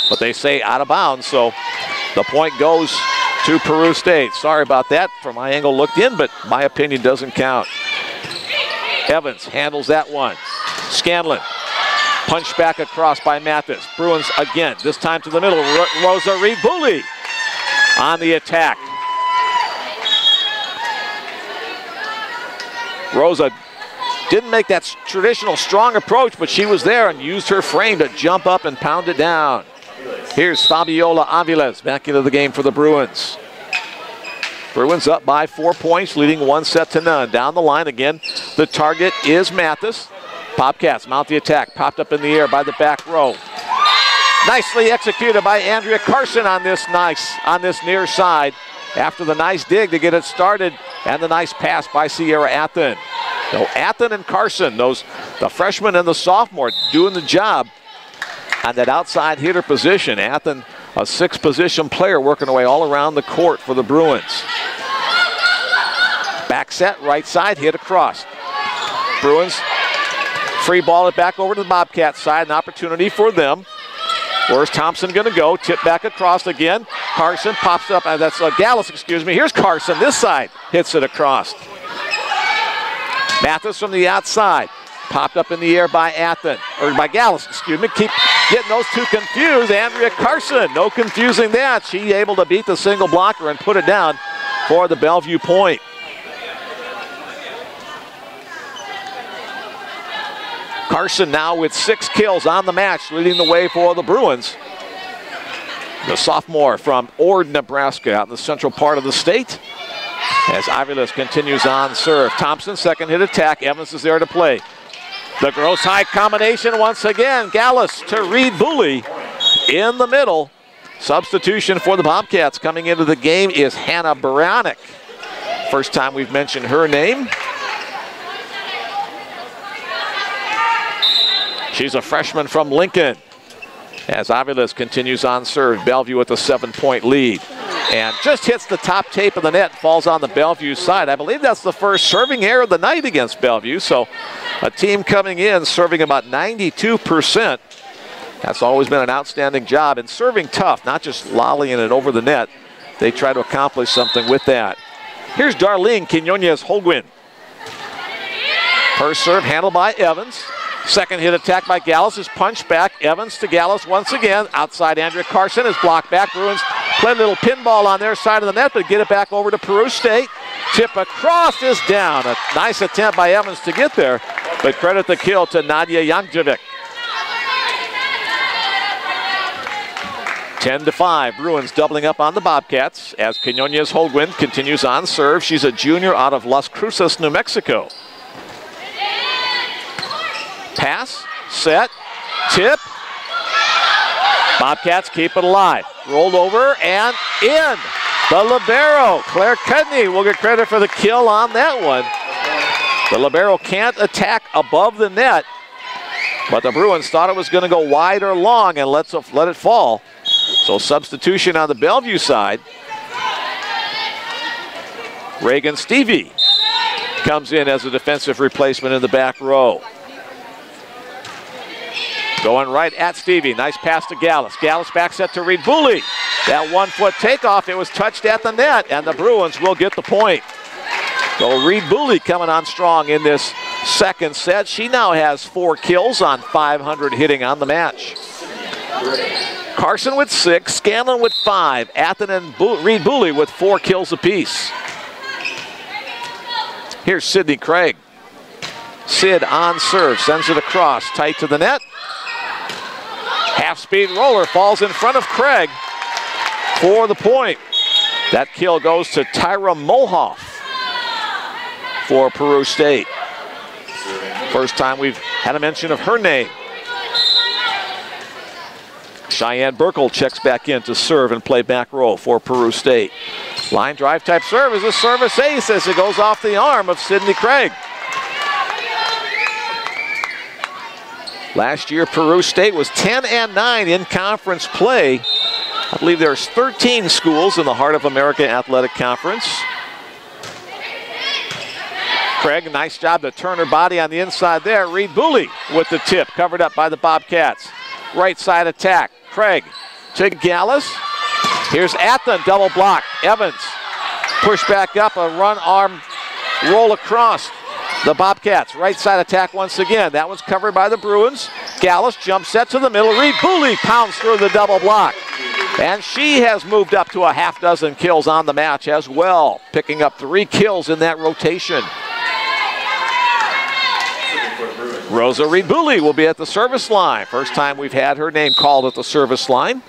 But they say out of bounds, so the point goes to Peru State. Sorry about that. From my angle looked in, but my opinion doesn't count. Evans handles that one. Scanlon, punch back across by Mathis. Bruins again, this time to the middle. Rosa Reed-Booley on the attack. Rosa didn't make that traditional strong approach, but she was there and used her frame to jump up and pound it down. Here's Fabiola Aviles back into the game for the Bruins. Bruins up by 4 points, leading 1-0. Down the line again, the target is Mathis. Bobcats mount the attack, popped up in the air by the back row. Nicely executed by Andrea Carson on this near side. After the nice dig to get it started, and the nice pass by Sierra Athen. So Athen and Carson, the freshman and the sophomore, doing the job on that outside hitter position. Athen, a 6th position player, working away all around the court for the Bruins. Back set, right side, hit across. Bruins free ball it back over to the Bobcat side, an opportunity for them. Where's Thompson going to go? Tip back across again. Carson pops up, that's Gallus, excuse me. Here's Carson, this side, hits it across. Mathis from the outside. Popped up in the air by Gallus, excuse me. Keep getting those two confused. Andrea Carson, no confusing that. She able to beat the single blocker and put it down for the Bellevue point. Carson now with 6 kills on the match, leading the way for the Bruins. The sophomore from Ord, Nebraska, out in the central part of the state. As Aviles continues on serve. Thompson, second hit attack. Evans is there to play. The gross high combination once again. Gallus to Reed-Booley in the middle. Substitution for the Bobcats coming into the game is Hannah Baronic. First time we've mentioned her name. She's a freshman from Lincoln. As Aviles continues on serve, Bellevue with a 7-point lead. And just hits the top tape of the net, falls on the Bellevue side. I believe that's the first serving error of the night against Bellevue. So a team coming in serving about 92%. That's always been an outstanding job. And serving tough, not just lollying it over the net. They try to accomplish something with that. Here's Darlene Quinones-Holguin. Her serve handled by Evans. Second hit attack by Gallus is punched back. Evans to Gallus once again. Outside Andrea Carson is blocked back. Bruins play a little pinball on their side of the net, but get it back over to Peru State. Tip across is down. A nice attempt by Evans to get there, but credit the kill to Nadia Jankovic. 10-5, Bruins doubling up on the Bobcats as Quinones Holguin continues on serve. She's a junior out of Las Cruces, New Mexico. Pass, set, tip. Bobcats keep it alive. Rolled over and in. The libero, Claire Cudney, will get credit for the kill on that one. The libero can't attack above the net, but the Bruins thought it was going to go wide or long and let it fall. So substitution on the Bellevue side. Reagan Stevie comes in as a defensive replacement in the back row. Going right at Stevie. Nice pass to Gallus. Gallus back set to Reed Booley. That 1-foot takeoff, it was touched at the net, and the Bruins will get the point. So Reed Booley coming on strong in this second set. She now has 4 kills on 500 hitting on the match. Carson with 6, Scanlon with 5, Athen and Reed Booley with 4 kills apiece. Here's Sydney Craig. Sid on serve, sends it across, tight to the net. Half-speed roller falls in front of Craig for the point. That kill goes to Tyra Molhoff for Peru State. First time we've had a mention of her name. Cheyenne Burkle checks back in to serve and play back row for Peru State. Line drive type serve is a service ace as it goes off the arm of Sydney Craig. Last year, Peru State was 10-9 in conference play. I believe there's 13 schools in the Heart of America Athletic Conference. Craig, nice job to turn her body on the inside there. Reed Booley with the tip, covered up by the Bobcats. Right side attack. Craig to Gallus. Here's Athen, double block. Evans push back up, a run arm roll across. The Bobcats, right side attack once again. That one's covered by the Bruins. Gallus jump set to the middle. Reed Booley pounds through the double block. And she has moved up to a half dozen kills on the match as well, picking up 3 kills in that rotation. Rosa Reed Booley will be at the service line. First time we've had her name called at the service line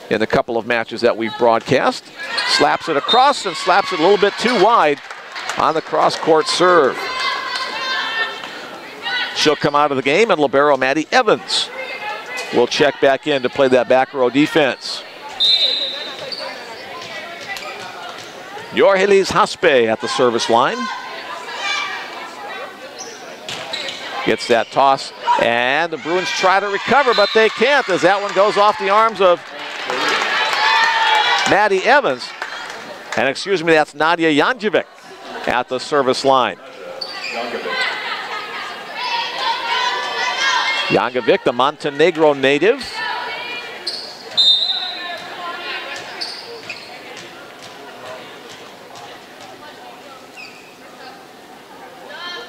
in the couple of matches that we've broadcast. Slaps it across and slaps it a little bit too wide on the cross-court serve. She'll come out of the game, and libero Maddie Evans will check back in to play that back row defense. Jorgelis Haspe at the service line. Gets that toss, and the Bruins try to recover, but they can't as that one goes off the arms of Maddie Evans. And excuse me, that's Nadia Jankovic at the service line. Jankovic, the Montenegro native.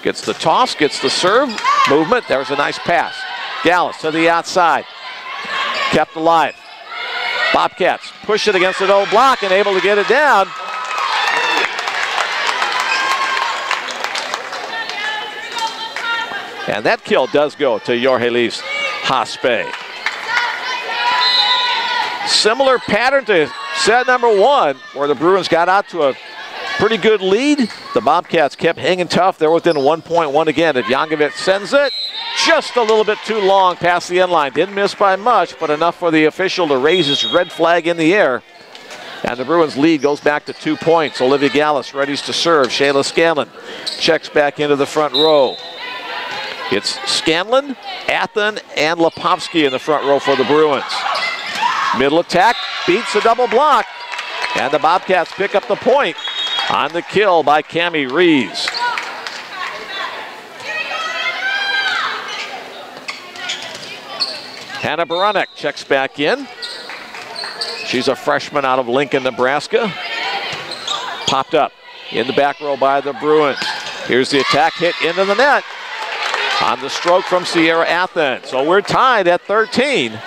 Gets the toss, gets the serve, movement. There's a nice pass. Gallus to the outside. Kept alive. Bobcats push it against an old block and able to get it down. And that kill does go to Jorgelis Haspe. Similar pattern to set number 1, where the Bruins got out to a pretty good lead. The Bobcats kept hanging tough. They're within 1.1 again. And Jankovic sends it just a little bit too long past the end line. Didn't miss by much, but enough for the official to raise his red flag in the air. And the Bruins lead goes back to 2 points. Olivia Gallus readies to serve. Shayla Scanlon checks back into the front row. It's Scanlon, Athen, and Lepovsky in the front row for the Bruins. Middle attack, beats a double block, and the Bobcats pick up the point on the kill by Cammie Reeves. Hannah Baranek checks back in. She's a freshman out of Lincoln, Nebraska. Popped up in the back row by the Bruins. Here's the attack, hit into the net on the stroke from Sierra Athen. So we're tied at 13.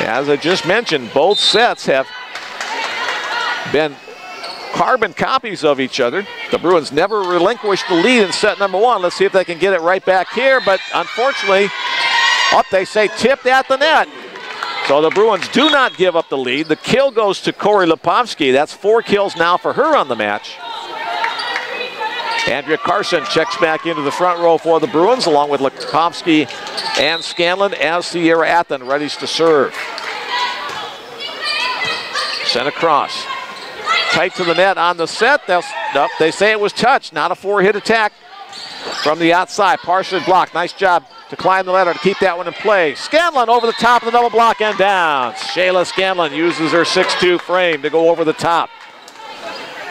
As I just mentioned, both sets have been carbon copies of each other. The Bruins never relinquished the lead in set number one. Let's see if they can get it right back here, but unfortunately, they say tipped at the net. So the Bruins do not give up the lead. The kill goes to Corey Lipovsky. That's 4 kills now for her on the match. Andrea Carson checks back into the front row for the Bruins, along with Lipovsky and Scanlon, as Sierra Athen readies to serve. Sent across. Tight to the net on the set. They say it was touched, not a 4-hit attack from the outside. Partially blocked. Nice job to climb the ladder to keep that one in play. Scanlon over the top of the double block and down. Shayla Scanlon uses her 6'2" frame to go over the top.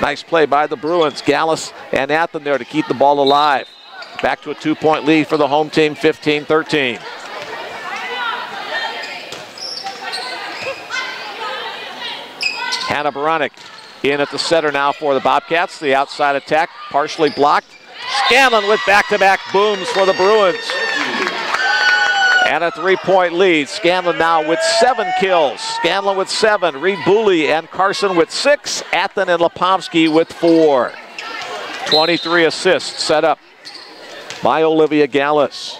Nice play by the Bruins. Gallus and Athen there to keep the ball alive. Back to a 2-point lead for the home team, 15-13. Hannah Baranek in at the center now for the Bobcats. The outside attack partially blocked. Scanlon with back-to-back booms for the Bruins. And a 3-point lead. Scanlon now with 7 kills. Scanlon with 7. Reed Booley and Carson with 6. Athen and Lipovsky with 4. 23 assists set up by Olivia Gallus.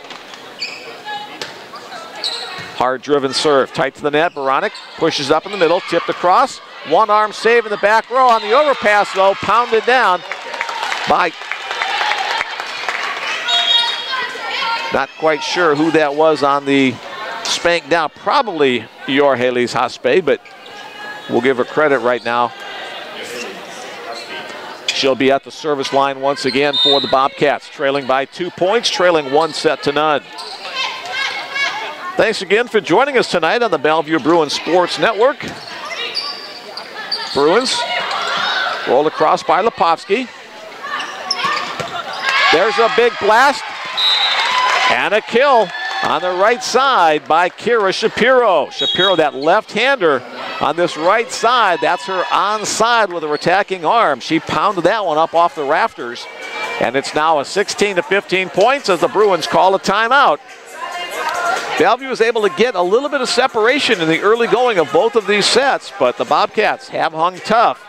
Hard-driven serve. Tight to the net. Baranek pushes up in the middle. Tipped across. One-arm save in the back row on the overpass, though. Pounded down by... Not quite sure who that was on the spank down. Probably Jorgelis Haspe, but we'll give her credit right now. She'll be at the service line once again for the Bobcats, trailing by 2 points, trailing 1-0. Thanks again for joining us tonight on the Bellevue Bruins Sports Network. Bruins rolled across by Lipovsky. There's a big blast. And a kill on the right side by Kira Shapiro. Shapiro, that left-hander on this right side, that's her onside with her attacking arm. She pounded that one up off the rafters. And it's now a 16-15 points as the Bruins call a timeout. Bellevue was able to get a little bit of separation in the early going of both of these sets, but the Bobcats have hung tough.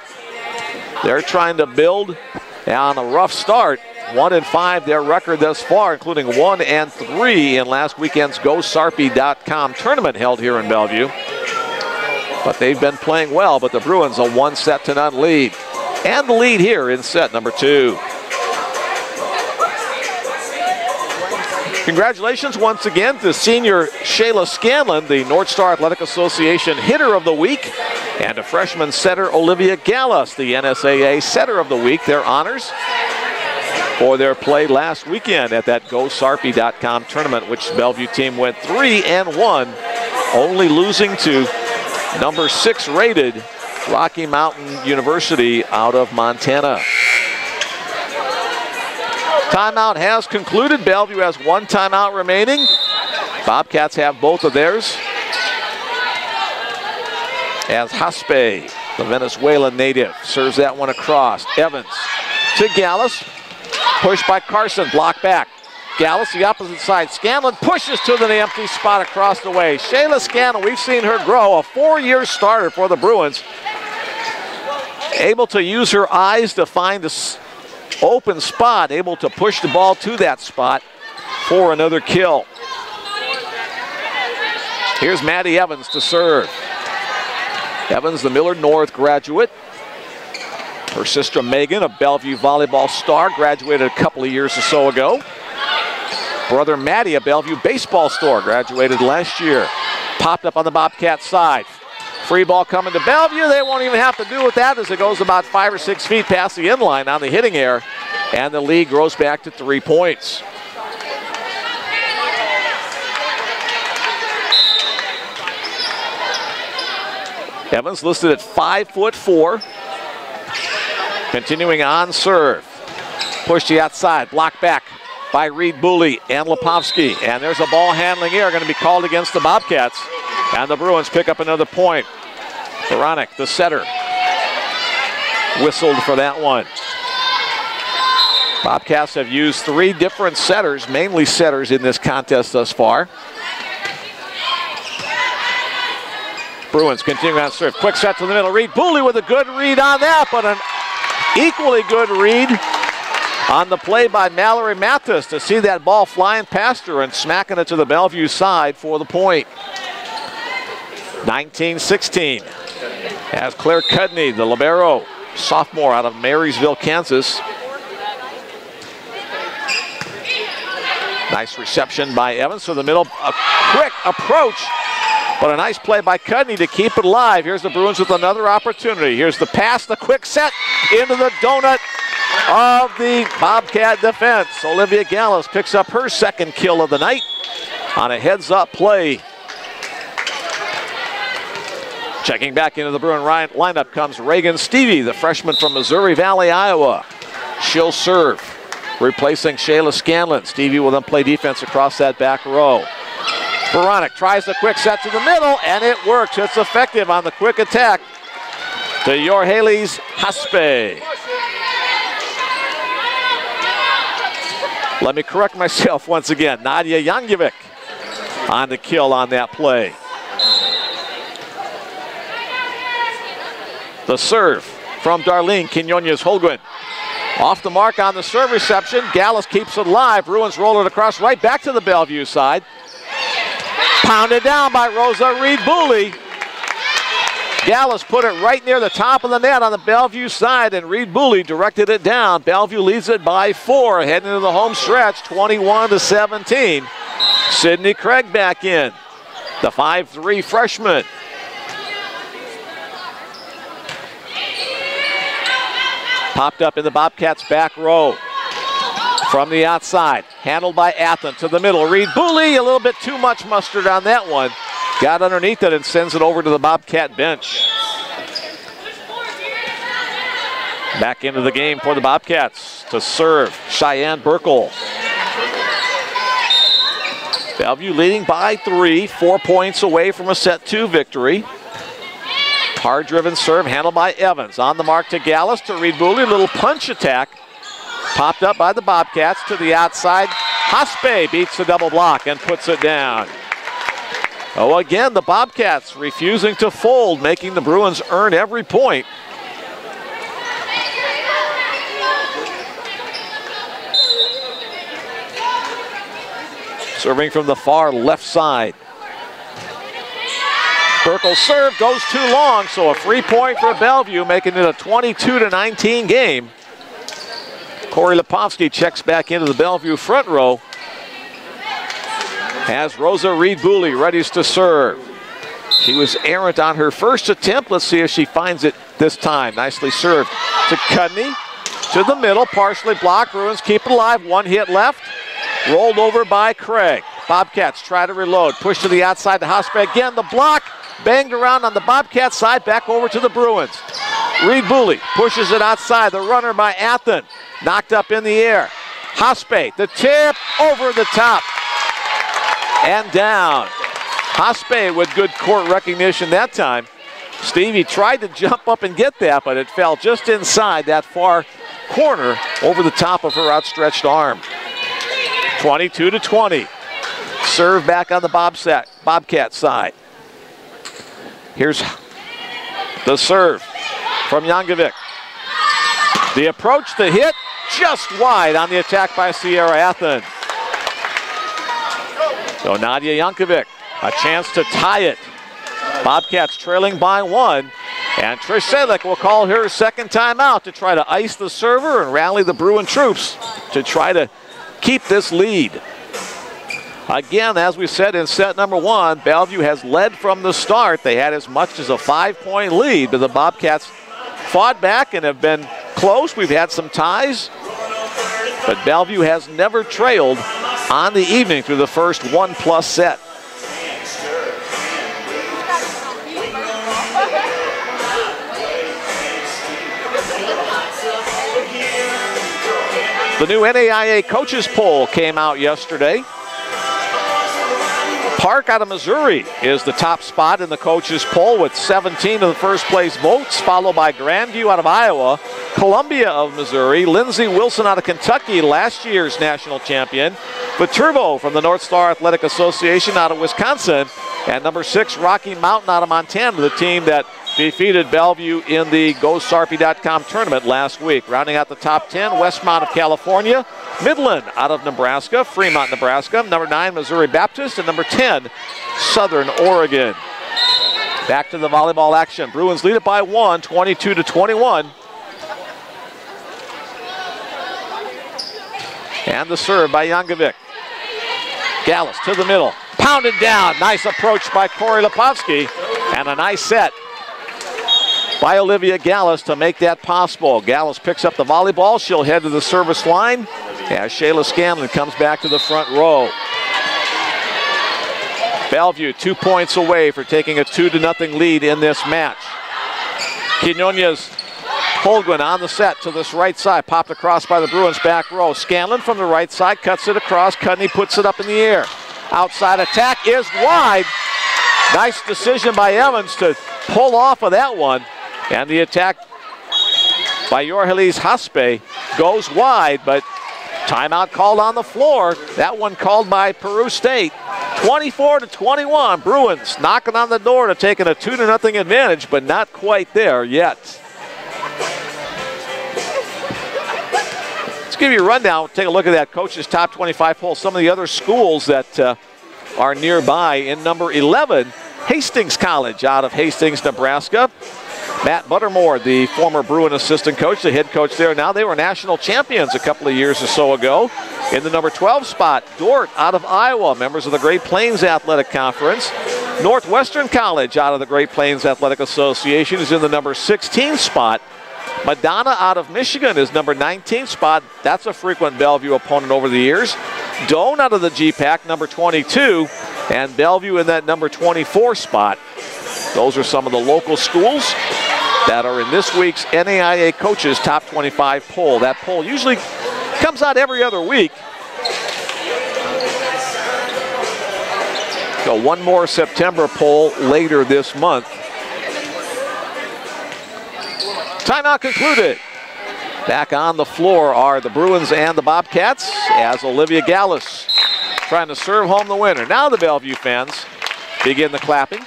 They're trying to build on a rough start. 1-5 their record thus far, including 1-3 in last weekend's GoSarpy.com tournament held here in Bellevue. But they've been playing well, but the Bruins a 1-0 lead. And the lead here in set number 2. Congratulations once again to senior Shayla Scanlon, the North Star Athletic Association Hitter of the Week, and to freshman setter Olivia Gallus, the NSAA Setter of the Week. Their honors for their play last weekend at that GoSarpy.com tournament, which the Bellevue team went 3-1, only losing to number 6 rated Rocky Mountain University out of Montana. Timeout has concluded. Bellevue has 1 timeout remaining. Bobcats have both of theirs. As Haspe, the Venezuelan native, serves that one across. Evans to Gallus. Pushed by Carson, block back. Gallus, the opposite side. Scanlon pushes to the empty spot across the way. Shayla Scanlon, we've seen her grow, a 4-year starter for the Bruins. Able to use her eyes to find the open spot, able to push the ball to that spot for another kill. Here's Maddie Evans to serve. Evans, the Millard North graduate. Her sister Megan, a Bellevue volleyball star, graduated a couple of years or so ago. Brother Matty, a Bellevue baseball star, graduated last year. Popped up on the Bobcat side. Free ball coming to Bellevue. They won't even have to do with that as it goes about 5 or 6 feet past the end line on the hitting air. And the lead grows back to 3 points. Evans listed at 5'4". Continuing on serve. Push to the outside, blocked back by Reed Booley and Lipovsky. And there's a ball handling error going to be called against the Bobcats. And the Bruins pick up another point. Baranek, the setter, whistled for that one. Bobcats have used 3 different setters, mainly setters in this contest thus far. Bruins continuing on serve. Quick set to the middle. Reed Booley with a good read on that, but an equally good read on the play by Mallory Mathis to see that ball flying past her and smacking it to the Bellevue side for the point. 19-16. As Claire Cudney, the libero, sophomore out of Marysville, Kansas. Nice reception by Evans to the middle. A quick approach, but a nice play by Cudney to keep it alive. Here's the Bruins with another opportunity. Here's the pass, the quick set into the donut of the Bobcat defense. Olivia Gallows picks up her second kill of the night on a heads-up play. Checking back into the Bruin lineup comes Reagan Stevie, the freshman from Missouri Valley, Iowa. She'll serve, replacing Shayla Scanlon. Stevie will then play defense across that back row. Veronic tries the quick set to the middle, and it works. It's effective on the quick attack to Yorhales Haspe. Let me correct myself once again. Nadia Janjevic on the kill on that play. The serve from Darlene Quinones-Holguin. Off the mark on the serve reception. Gallus keeps it alive. Bruins roll it across right back to the Bellevue side. Pounded down by Rosa Reed Booley. Gallus put it right near the top of the net on the Bellevue side, and Reed Booley directed it down. Bellevue leads it by 4, heading into the home stretch, 21-17. Sydney Craig back in, the 5'3" freshman. Popped up in the Bobcats' back row. From the outside, handled by Athen to the middle. Reed Booley, a little bit too much mustard on that one. Got underneath it and sends it over to the Bobcat bench. Back into the game for the Bobcats to serve Cheyenne Burkle. Bellevue leading by 3, 4 points away from a set 2 victory. Hard-driven serve handled by Evans. On the mark to Gallus, to Reed Booley. Little punch attack. Popped up by the Bobcats to the outside. Haspe beats the double block and puts it down. Oh, again, the Bobcats refusing to fold, making the Bruins earn every point. Serving from the far left side. Burkle's serve goes too long, so a free point for Bellevue, making it a 22-19 game. Corey Lipovsky checks back into the Bellevue front row. Has Rosa Reed Booley ready to serve. She was errant on her first attempt. Let's see if she finds it this time. Nicely served to Cudney. To the middle, partially blocked. Bruins keep it alive. 1 hit left. Rolled over by Craig. Bobcats try to reload. Push to the outside to Haspe again. The block banged around on the Bobcat side. Back over to the Bruins. Reed Booley pushes it outside. The runner by Athen. Knocked up in the air. Haspe, the tip over the top. And down. Haspe with good court recognition that time. Stevie tried to jump up and get that, but it fell just inside that far corner over the top of her outstretched arm. 22-20. Serve back on the Bobcat side. Here's the serve from Janjevic. The approach, the hit, just wide on the attack by Sierra Athen. So Nadia Janjevic, a chance to tie it. Bobcats trailing by 1. And Trish Selek will call her second timeout to try to ice the server and rally the Bruin troops to try to keep this lead. Again, as we said in set number 1, Bellevue has led from the start. They had as much as a 5-point lead, but the Bobcats fought back and have been close. We've had some ties, but Bellevue has never trailed on the evening through the first 1+ set. The new NAIA coaches poll came out yesterday. Park out of Missouri is the top spot in the coaches poll with 17 of the first place votes, followed by Grandview out of Iowa, Columbia of Missouri, Lindsey Wilson out of Kentucky, last year's national champion, Viterbo from the North Star Athletic Association out of Wisconsin, And number 6, Rocky Mountain out of Montana, the team that defeated Bellevue in the GoSarpy.com tournament last week. Rounding out the top 10, Westmont of California, Midland out of Nebraska, Fremont, Nebraska, number 9, Missouri Baptist, and number 10, Southern Oregon. Back to the volleyball action. Bruins lead it by 1, 22-21. And the serve by Yankovic. Gallus to the middle. Pounded down. Nice approach by Corey Lepovsky. And a nice set by Olivia Gallus to make that possible. Gallus picks up the volleyball. She'll head to the service line as Shayla Scanlon comes back to the front row. Bellevue 2 points away for taking a 2-0 lead in this match. Quinones Holguin on the set to this right side. Popped across by the Bruins back row. Scanlon from the right side cuts it across. Cudney puts it up in the air. Outside attack is wide. Nice decision by Evans to pull off of that one. And the attack by Yorgelis Haspe goes wide, but timeout called on the floor. That one called by Peru State. 24-21. Bruins knocking on the door to taking a 2-0 advantage, but not quite there yet. Let's give you a rundown. Take a look at that coach's top 25 poll. Some of the other schools that are nearby. In number 11, Hastings College out of Hastings, Nebraska. Matt Buttermore, the former Bruin assistant coach, the head coach there now. They were national champions a couple of years or so ago. In the number 12 spot, Dort out of Iowa, members of the Great Plains Athletic Conference. Northwestern College out of the Great Plains Athletic Association is in the number 16 spot. Madonna out of Michigan is number 19 spot. That's a frequent Bellevue opponent over the years. Doane out of the GPAC, number 22. And Bellevue in that number 24 spot. Those are some of the local schools that are in this week's NAIA Coaches Top 25 poll. That poll usually comes out every other week. So one more September poll later this month. Timeout concluded. Back on the floor are the Bruins and the Bobcats as Olivia Gallus trying to serve home the winner. Now the Bellevue fans begin the clapping.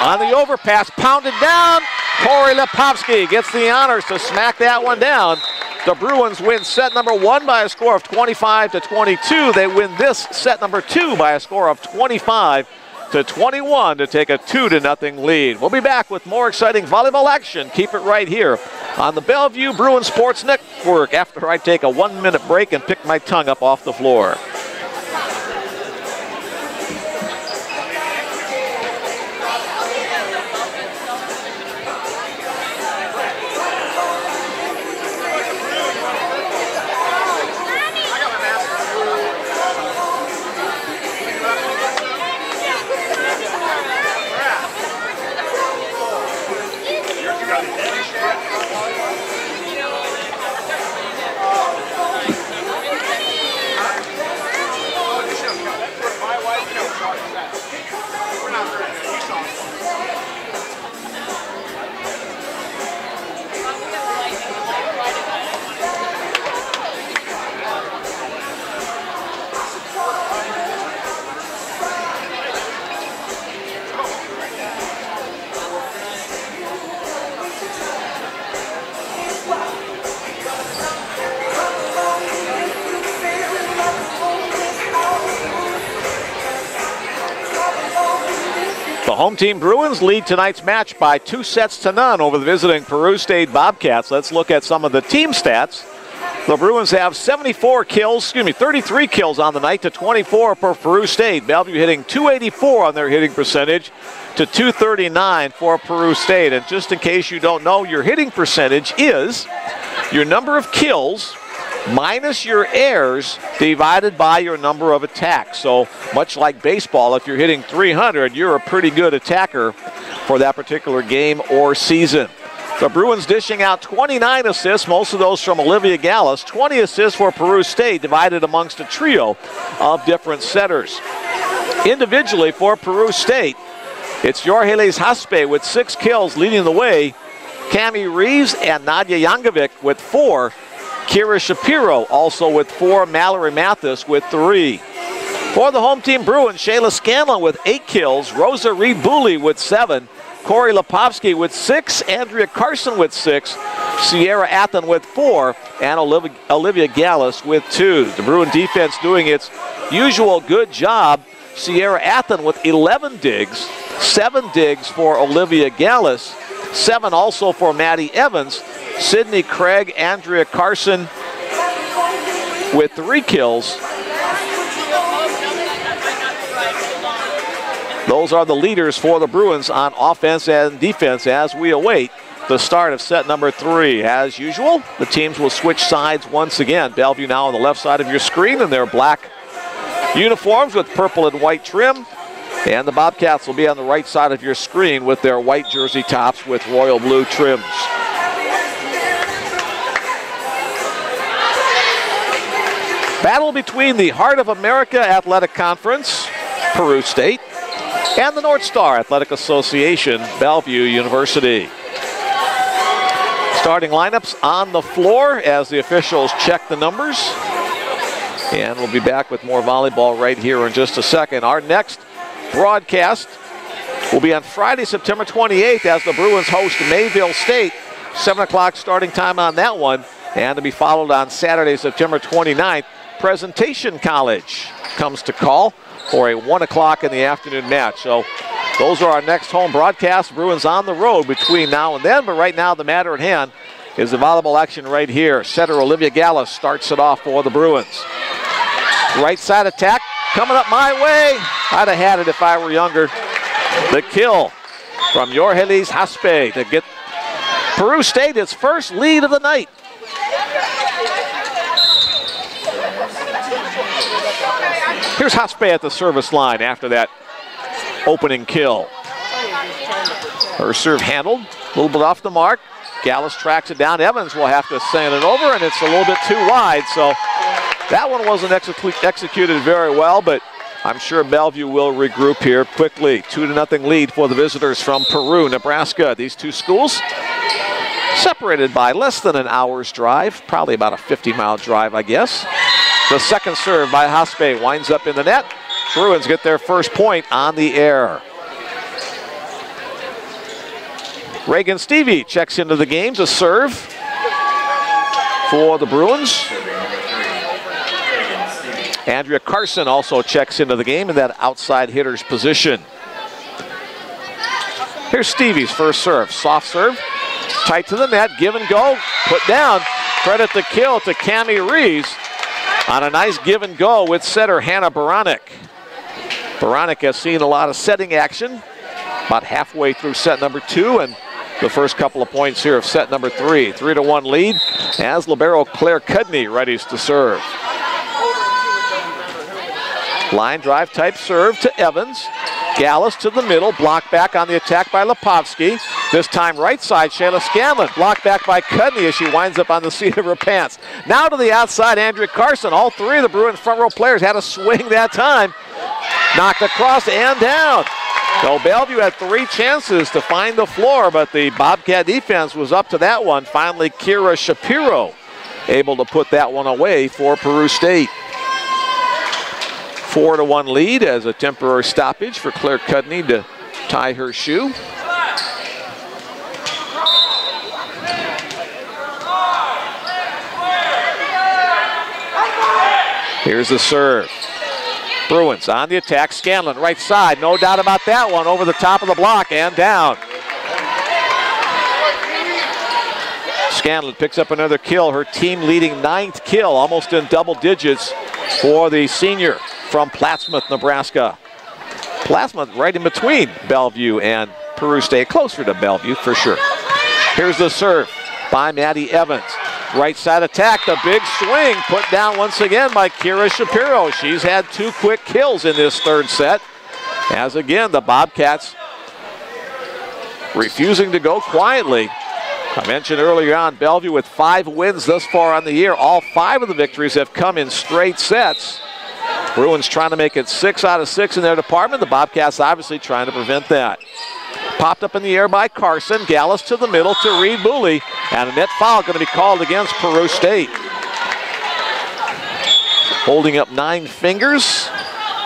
On the overpass, pounded down. Corey Lepovsky gets the honors to smack that one down. The Bruins win set number 1 by a score of 25-22. They win this set number 2 by a score of 25-21 to take a 2-0 lead. We'll be back with more exciting volleyball action. Keep it right here on the Bellevue Bruin Sports Network after I take a 1-minute break and pick my tongue up off the floor. The home team Bruins lead tonight's match by 2-0 over the visiting Peru State Bobcats. Let's look at some of the team stats. The Bruins have 33 kills on the night to 24 for Peru State. Bellevue hitting .284 on their hitting percentage to .239 for Peru State. And just in case you don't know, your hitting percentage is your number of kills minus your errors divided by your number of attacks. So much like baseball, if you're hitting 300, you're a pretty good attacker for that particular game or season. The Bruins dishing out 29 assists, most of those from Olivia Gallus. 20 assists for Peru State, divided amongst a trio of different setters. Individually for Peru State, it's Yorgelis Haspe with 6 kills leading the way. Cami Reeves and Nadia Yankovic with 4. Kira Shapiro also with 4. Mallory Mathis with 3. For the home team Bruins, Shayla Scanlon with 8 kills, Rosa Reed-Booley with 7, Corey Lepovsky with 6, Andrea Carson with 6, Sierra Athen with 4, and Olivia Gallus with 2. The Bruin defense doing its usual good job. Sierra Athen with 11 digs, 7 digs for Olivia Gallus, 7 also for Maddie Evans, Sydney Craig, Andrea Carson with 3 kills. Those are the leaders for the Bruins on offense and defense as we await the start of set number 3. As usual, the teams will switch sides once again. Bellevue now on the left side of your screen in their black uniforms with purple and white trim. And the Bobcats will be on the right side of your screen with their white jersey tops with royal blue trims. Battle between the Heart of America Athletic Conference, Peru State, and the North Star Athletic Association, Bellevue University. Starting lineups on the floor as the officials check the numbers. And we'll be back with more volleyball right here in just a second. Our next broadcast will be on Friday, September 28th as the Bruins host Mayville State. 7 o'clock starting time on that one. And to be followed on Saturday, September 29th. Presentation College comes to call for a 1 o'clock in the afternoon match. So those are our next home broadcasts. Bruins on the road between now and then, but right now the matter at hand is the volleyball action right here. Setter Olivia Gallus starts it off for the Bruins. Right side attack coming up my way. I'd have had it if I were younger. The kill from Yorgelis Haspe to get Peru State its first lead of the night. Here's Haspe at the service line after that opening kill. Her serve handled, a little bit off the mark. Gallus tracks it down. Evans will have to send it over, and it's a little bit too wide. So that one wasn't executed very well, but I'm sure Bellevue will regroup here quickly. 2-0 lead for the visitors from Peru, Nebraska. These two schools separated by less than an hour's drive, probably about a 50-mile drive, I guess. The second serve by Haspe winds up in the net. Bruins get their first point on the air. Reagan Stevie checks into the game to serve for the Bruins. Andrea Carson also checks into the game in that outside hitter's position. Here's Stevie's first serve. Soft serve, tight to the net, give and go, put down. Credit the kill to Cami Rees on a nice give and go with setter Hannah Baranek. Baranek has seen a lot of setting action about halfway through set number 2 and the first couple of points here of set number 3. 3-1 lead as libero Claire Cudney readies to serve. Line drive type serve to Evans. Gallus to the middle, blocked back on the attack by Lepovsky. This time right side, Shayla Scanlon, blocked back by Cudney as she winds up on the seat of her pants. Now to the outside, Andrea Carson. All three of the Bruins front row players had a swing that time. Knocked across and down. So Bellevue had 3 chances to find the floor, but the Bobcat defense was up to that one. Finally, Kira Shapiro able to put that one away for Peru State. 4-1 lead as a temporary stoppage for Claire Cudney to tie her shoe. Here's the serve. Bruins on the attack. Scanlon right side. No doubt about that one. Over the top of the block and down. Scanlon picks up another kill. Her team leading 9th kill, almost in double digits for the senior from Plattsmouth, Nebraska. Plattsmouth right in between Bellevue and Peru State. Closer to Bellevue for sure. Here's the serve by Maddie Evans. Right side attack, the big swing put down once again by Kira Shapiro. She's had 2 quick kills in this third set. As again, the Bobcats refusing to go quietly. I mentioned earlier on, Bellevue with 5 wins thus far on the year. All 5 of the victories have come in straight sets. Bruins trying to make it 6 out of 6 in their department. The Bobcats obviously trying to prevent that. Popped up in the air by Carson. Gallus to the middle to Reed-Booley. And a net foul going to be called against Peru State. Holding up 9 fingers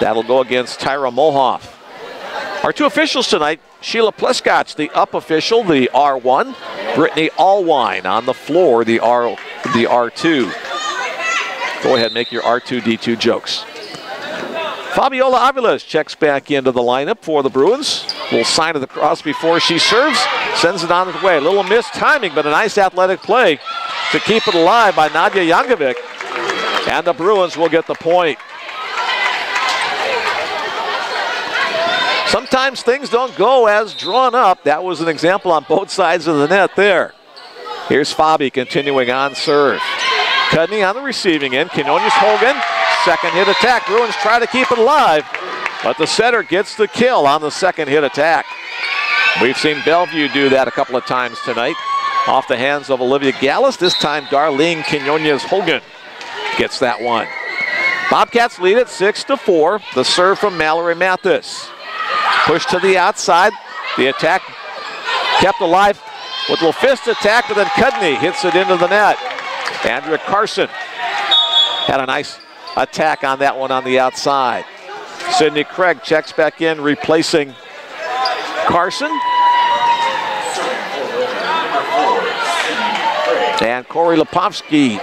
That'll go against Tyra Mohoff. Our two officials tonight, Sheila Pleskotch, the up official, the R1. Brittany Allwine on the floor, the R2. Go ahead, make your R2-D2 jokes. Fabiola Aviles checks back into the lineup for the Bruins. Little sign of the cross before she serves. Sends it on its way. A little missed timing, but a nice athletic play to keep it alive by Nadia Jankovic. And the Bruins will get the point. Sometimes things don't go as drawn up. That was an example on both sides of the net there. Here's Fabi continuing on serve. Cudney on the receiving end. Quinones Hogan, second hit attack. Bruins try to keep it alive, but the setter gets the kill on the second hit attack. We've seen Bellevue do that a couple of times tonight. Off the hands of Olivia Gallus. This time Darlene Quinones Hogan gets that one. Bobcats lead it 6-4. The serve from Mallory Mathis. Push to the outside. The attack kept alive with a little fist attack, but then Cudney hits it into the net. Andrea Carson had a nice attack on that one on the outside. Sydney Craig checks back in, replacing Carson. And Corey Lipovsky,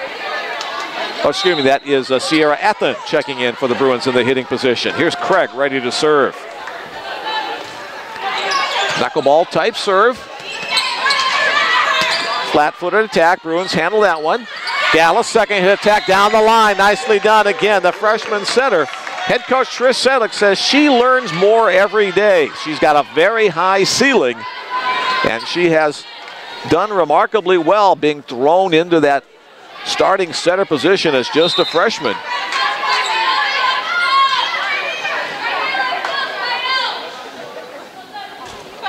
oh, excuse me, that is Sierra Athen checking in for the Bruins in the hitting position. Here's Craig ready to serve. Knuckleball type serve. Flat-footed attack. Bruins handle that one. Gallus, second hit attack down the line. Nicely done again. The freshman center. Head coach Trish Sedlick says she learns more every day. She's got a very high ceiling, and she has done remarkably well being thrown into that starting center position as just a freshman.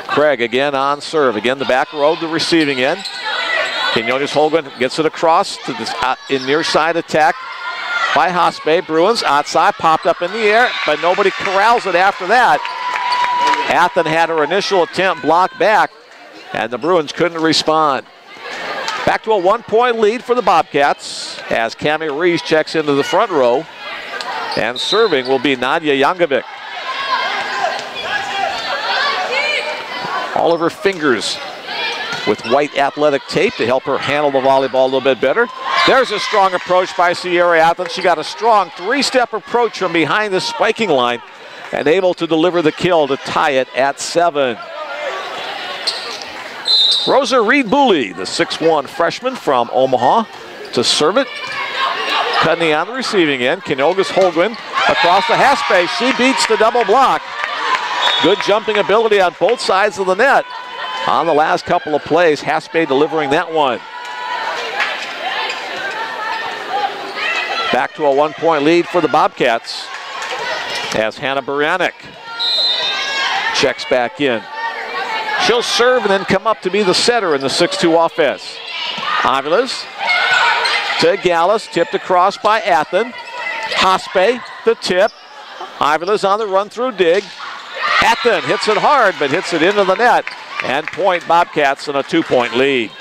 Craig again on serve. Again, the back row, the receiving end. Quinones Hogan gets it across to the near side attack by Hospe. Bruins outside, popped up in the air, but nobody corrals it after that. Athen had her initial attempt blocked back, and the Bruins couldn't respond. Back to a 1-point lead for the Bobcats as Cami Rees checks into the front row, and serving will be Nadia Jankovic. All of her fingers with white athletic tape to help her handle the volleyball a little bit better. There's a strong approach by Sierra Athen. She got a strong three-step approach from behind the spiking line and able to deliver the kill to tie it at 7. Rosa Reed-Booley, the 6'1 freshman from Omaha, to serve it. Cudney on the receiving end. Quinones Holguin across the Haspe. She beats the double block. Good jumping ability on both sides of the net. On the last couple of plays, Haspe delivering that one. Back to a 1-point lead for the Bobcats as Hannah Baranek checks back in. She'll serve and then come up to be the setter in the 6-2 offense. Aviles to Gallus, tipped across by Athen. Hospe, the tip. Aviles on the run-through dig. Athen hits it hard, but hits it into the net. And point Bobcats in a 2-point lead.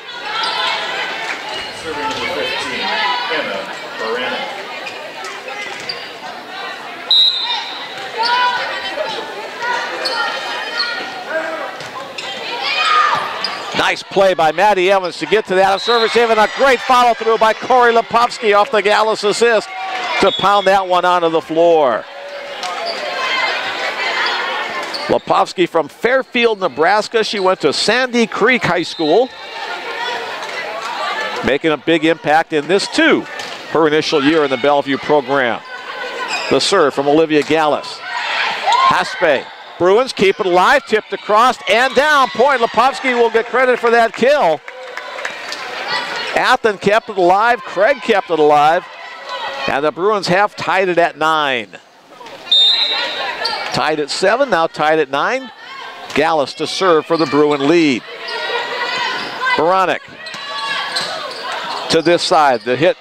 Serving number 15, Hannah Baranek. Nice play by Maddie Evans to get to that. A service save and a great follow-through by Corey Lipovsky off the Gallus assist to pound that one onto the floor. Lipovsky from Fairfield, Nebraska. She went to Sandy Creek High School, making a big impact in this too, her initial year in the Bellevue program. The serve from Olivia Gallus. Haspe. Bruins keep it alive, tipped across and down. Point. Lipovsky will get credit for that kill. Athen kept it alive. Craig kept it alive. And the Bruins have tied it at 9. Tied at 7, now tied at 9. Gallus to serve for the Bruin lead. Baranek to this side. The hit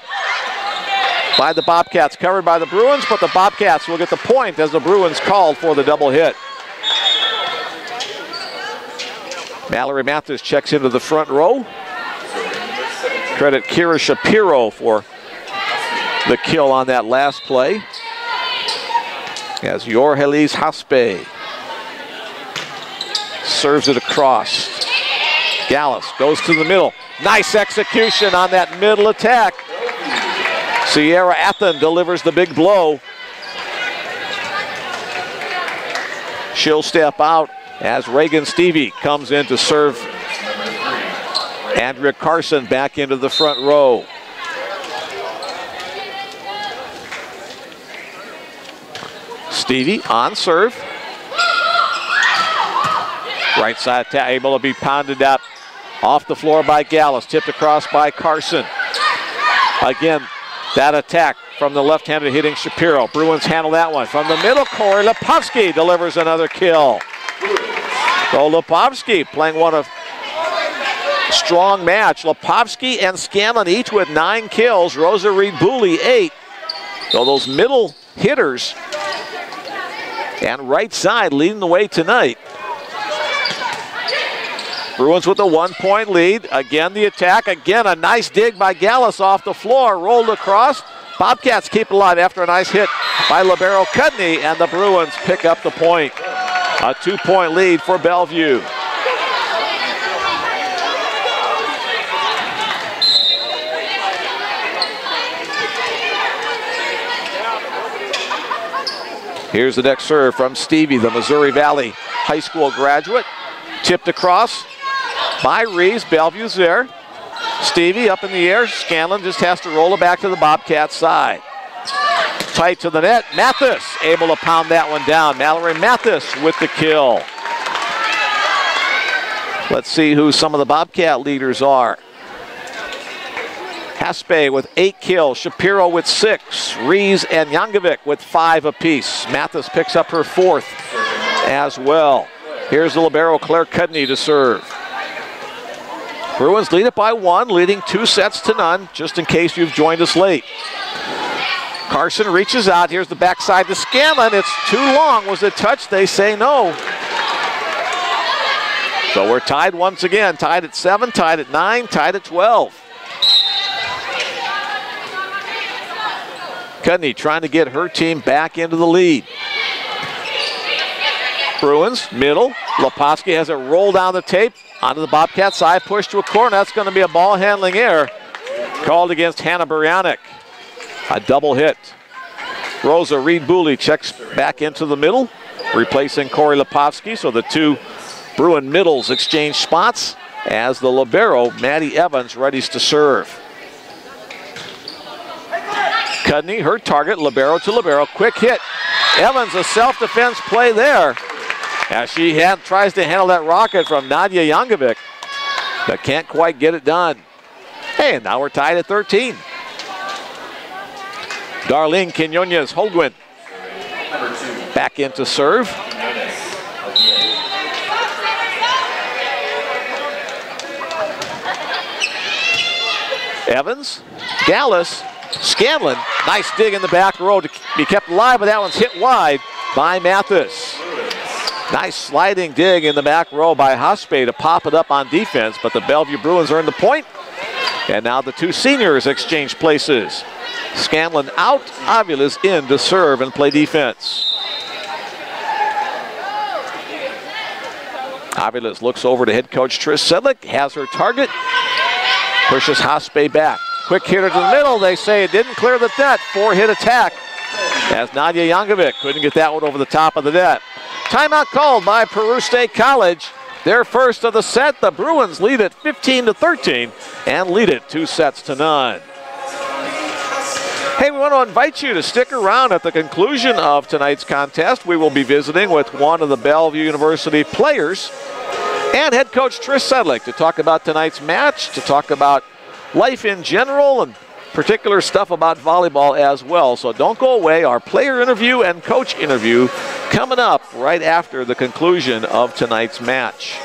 by the Bobcats covered by the Bruins, but the Bobcats will get the point as the Bruins called for the double hit. Mallory Mathis checks into the front row. Credit Kira Shapiro for the kill on that last play. as Jorgelis Haspe serves it across. Gallus goes to the middle. Nice execution on that middle attack. Sierra Athen delivers the big blow. She'll step out as Reagan Stevie comes in to serve Andrea Carson back into the front row. Stevie on serve. Right side attack able to be pounded up off the floor by Gallus, tipped across by Carson. Again, that attack from the left-handed hitting Shapiro. Bruins handle that one. From the middle, Corey Lepovsky delivers another kill. So Lepovsky playing one of strong match. Lepovsky and Scanlon each with 9 kills. Rosa Reed-Booley 8. So those middle hitters and right side leading the way tonight. Bruins with a 1-point lead. Again, the attack. Again, a nice dig by Gallus off the floor. Rolled across. Bobcats keep it alive after a nice hit by libero Cudney, and the Bruins pick up the point. A 2-point lead for Bellevue. Here's the next serve from Stevie, the Missouri Valley High School graduate. Tipped across by Reeves. Bellevue's there. Stevie up in the air. Scanlon just has to roll it back to the Bobcat side. Tight to the net. Mathis able to pound that one down. Mallory Mathis with the kill. Let's see who some of the Bobcat leaders are. Haspe with 8 kills. Shapiro with 6. Rees and Yankovic with 5 apiece. Mathis picks up her 4th as well. Here's the libero Claire Cudney to serve. Bruins lead it by 1, leading 2-0, just in case you've joined us late. Carson reaches out. Here's the backside to Scanlon. It's too long. Was it touched? They say no. So we're tied once again. Tied at 7, tied at 9, tied at 12. Cudney trying to get her team back into the lead. Bruins, middle. Lepovsky has it rolled down the tape. Onto the Bobcat side, push to a corner. That's going to be a ball handling error called against Hannah Buryanek. A double hit. Rosa Reed-Booley checks back into the middle, replacing Corey Lepovsky. So the two Bruin middles exchange spots as the libero, Maddie Evans, readies to serve. Cudney, her target, libero to libero. Quick hit. Evans, a self-defense play there. As she tries to handle that rocket from Nadia Yankovic, but can't quite get it done. Hey, and now we're tied at 13. Darlene Quinones Holguin back in to serve. Evans, Gallus, Scanlon. Nice dig in the back row to be kept alive, but that one's hit wide by Mathis. Nice sliding dig in the back row by Haspe to pop it up on defense, but the Bellevue Bruins earn the point. And now the two seniors exchange places. Scanlon out, Avila's in to serve and play defense. Avila's looks over to head coach Trish Sedlick, has her target, pushes Haspe back. Quick hitter to the middle, they say it didn't clear the net. 4-hit attack as Nadia Yankovic couldn't get that one over the top of the net. Timeout called by Peru State College. Their first of the set. The Bruins lead it 15-13 and lead it 2-0. Hey, we want to invite you to stick around at the conclusion of tonight's contest. We will be visiting with one of the Bellevue University players and head coach Trish Sedlick to talk about tonight's match, to talk about life in general and particular stuff about volleyball as well. So don't go away. Our player interview and coach interview coming up right after the conclusion of tonight's match.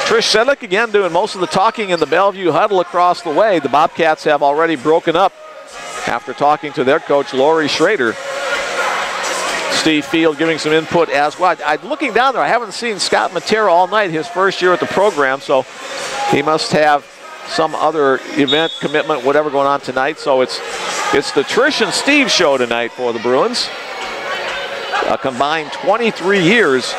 Trish Sedlick again doing most of the talking in the Bellevue huddle across the way. The Bobcats have already broken up after talking to their coach, Lori Schrader. Steve Field giving some input as well. Looking down there, I haven't seen Scott Matera all night, his first year at the program, so he must have some other event, commitment, whatever going on tonight. So it's the Trish and Steve show tonight for the Bruins. A combined 23 years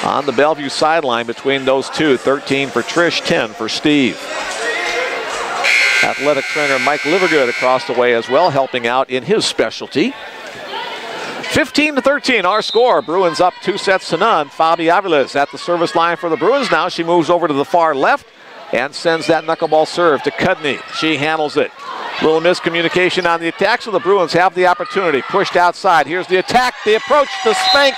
on the Bellevue sideline between those two. 13 for Trish, 10 for Steve. Athletic trainer Mike Livergood across the way as well, helping out in his specialty. 15-13 our score. Bruins up 2-0. Fabi Aviles at the service line for the Bruins. Now she moves over to the far left and sends that knuckleball serve to Cudney. She handles it. Little miscommunication on the attack, so the Bruins have the opportunity. Pushed outside. Here's the attack, the approach, the spank,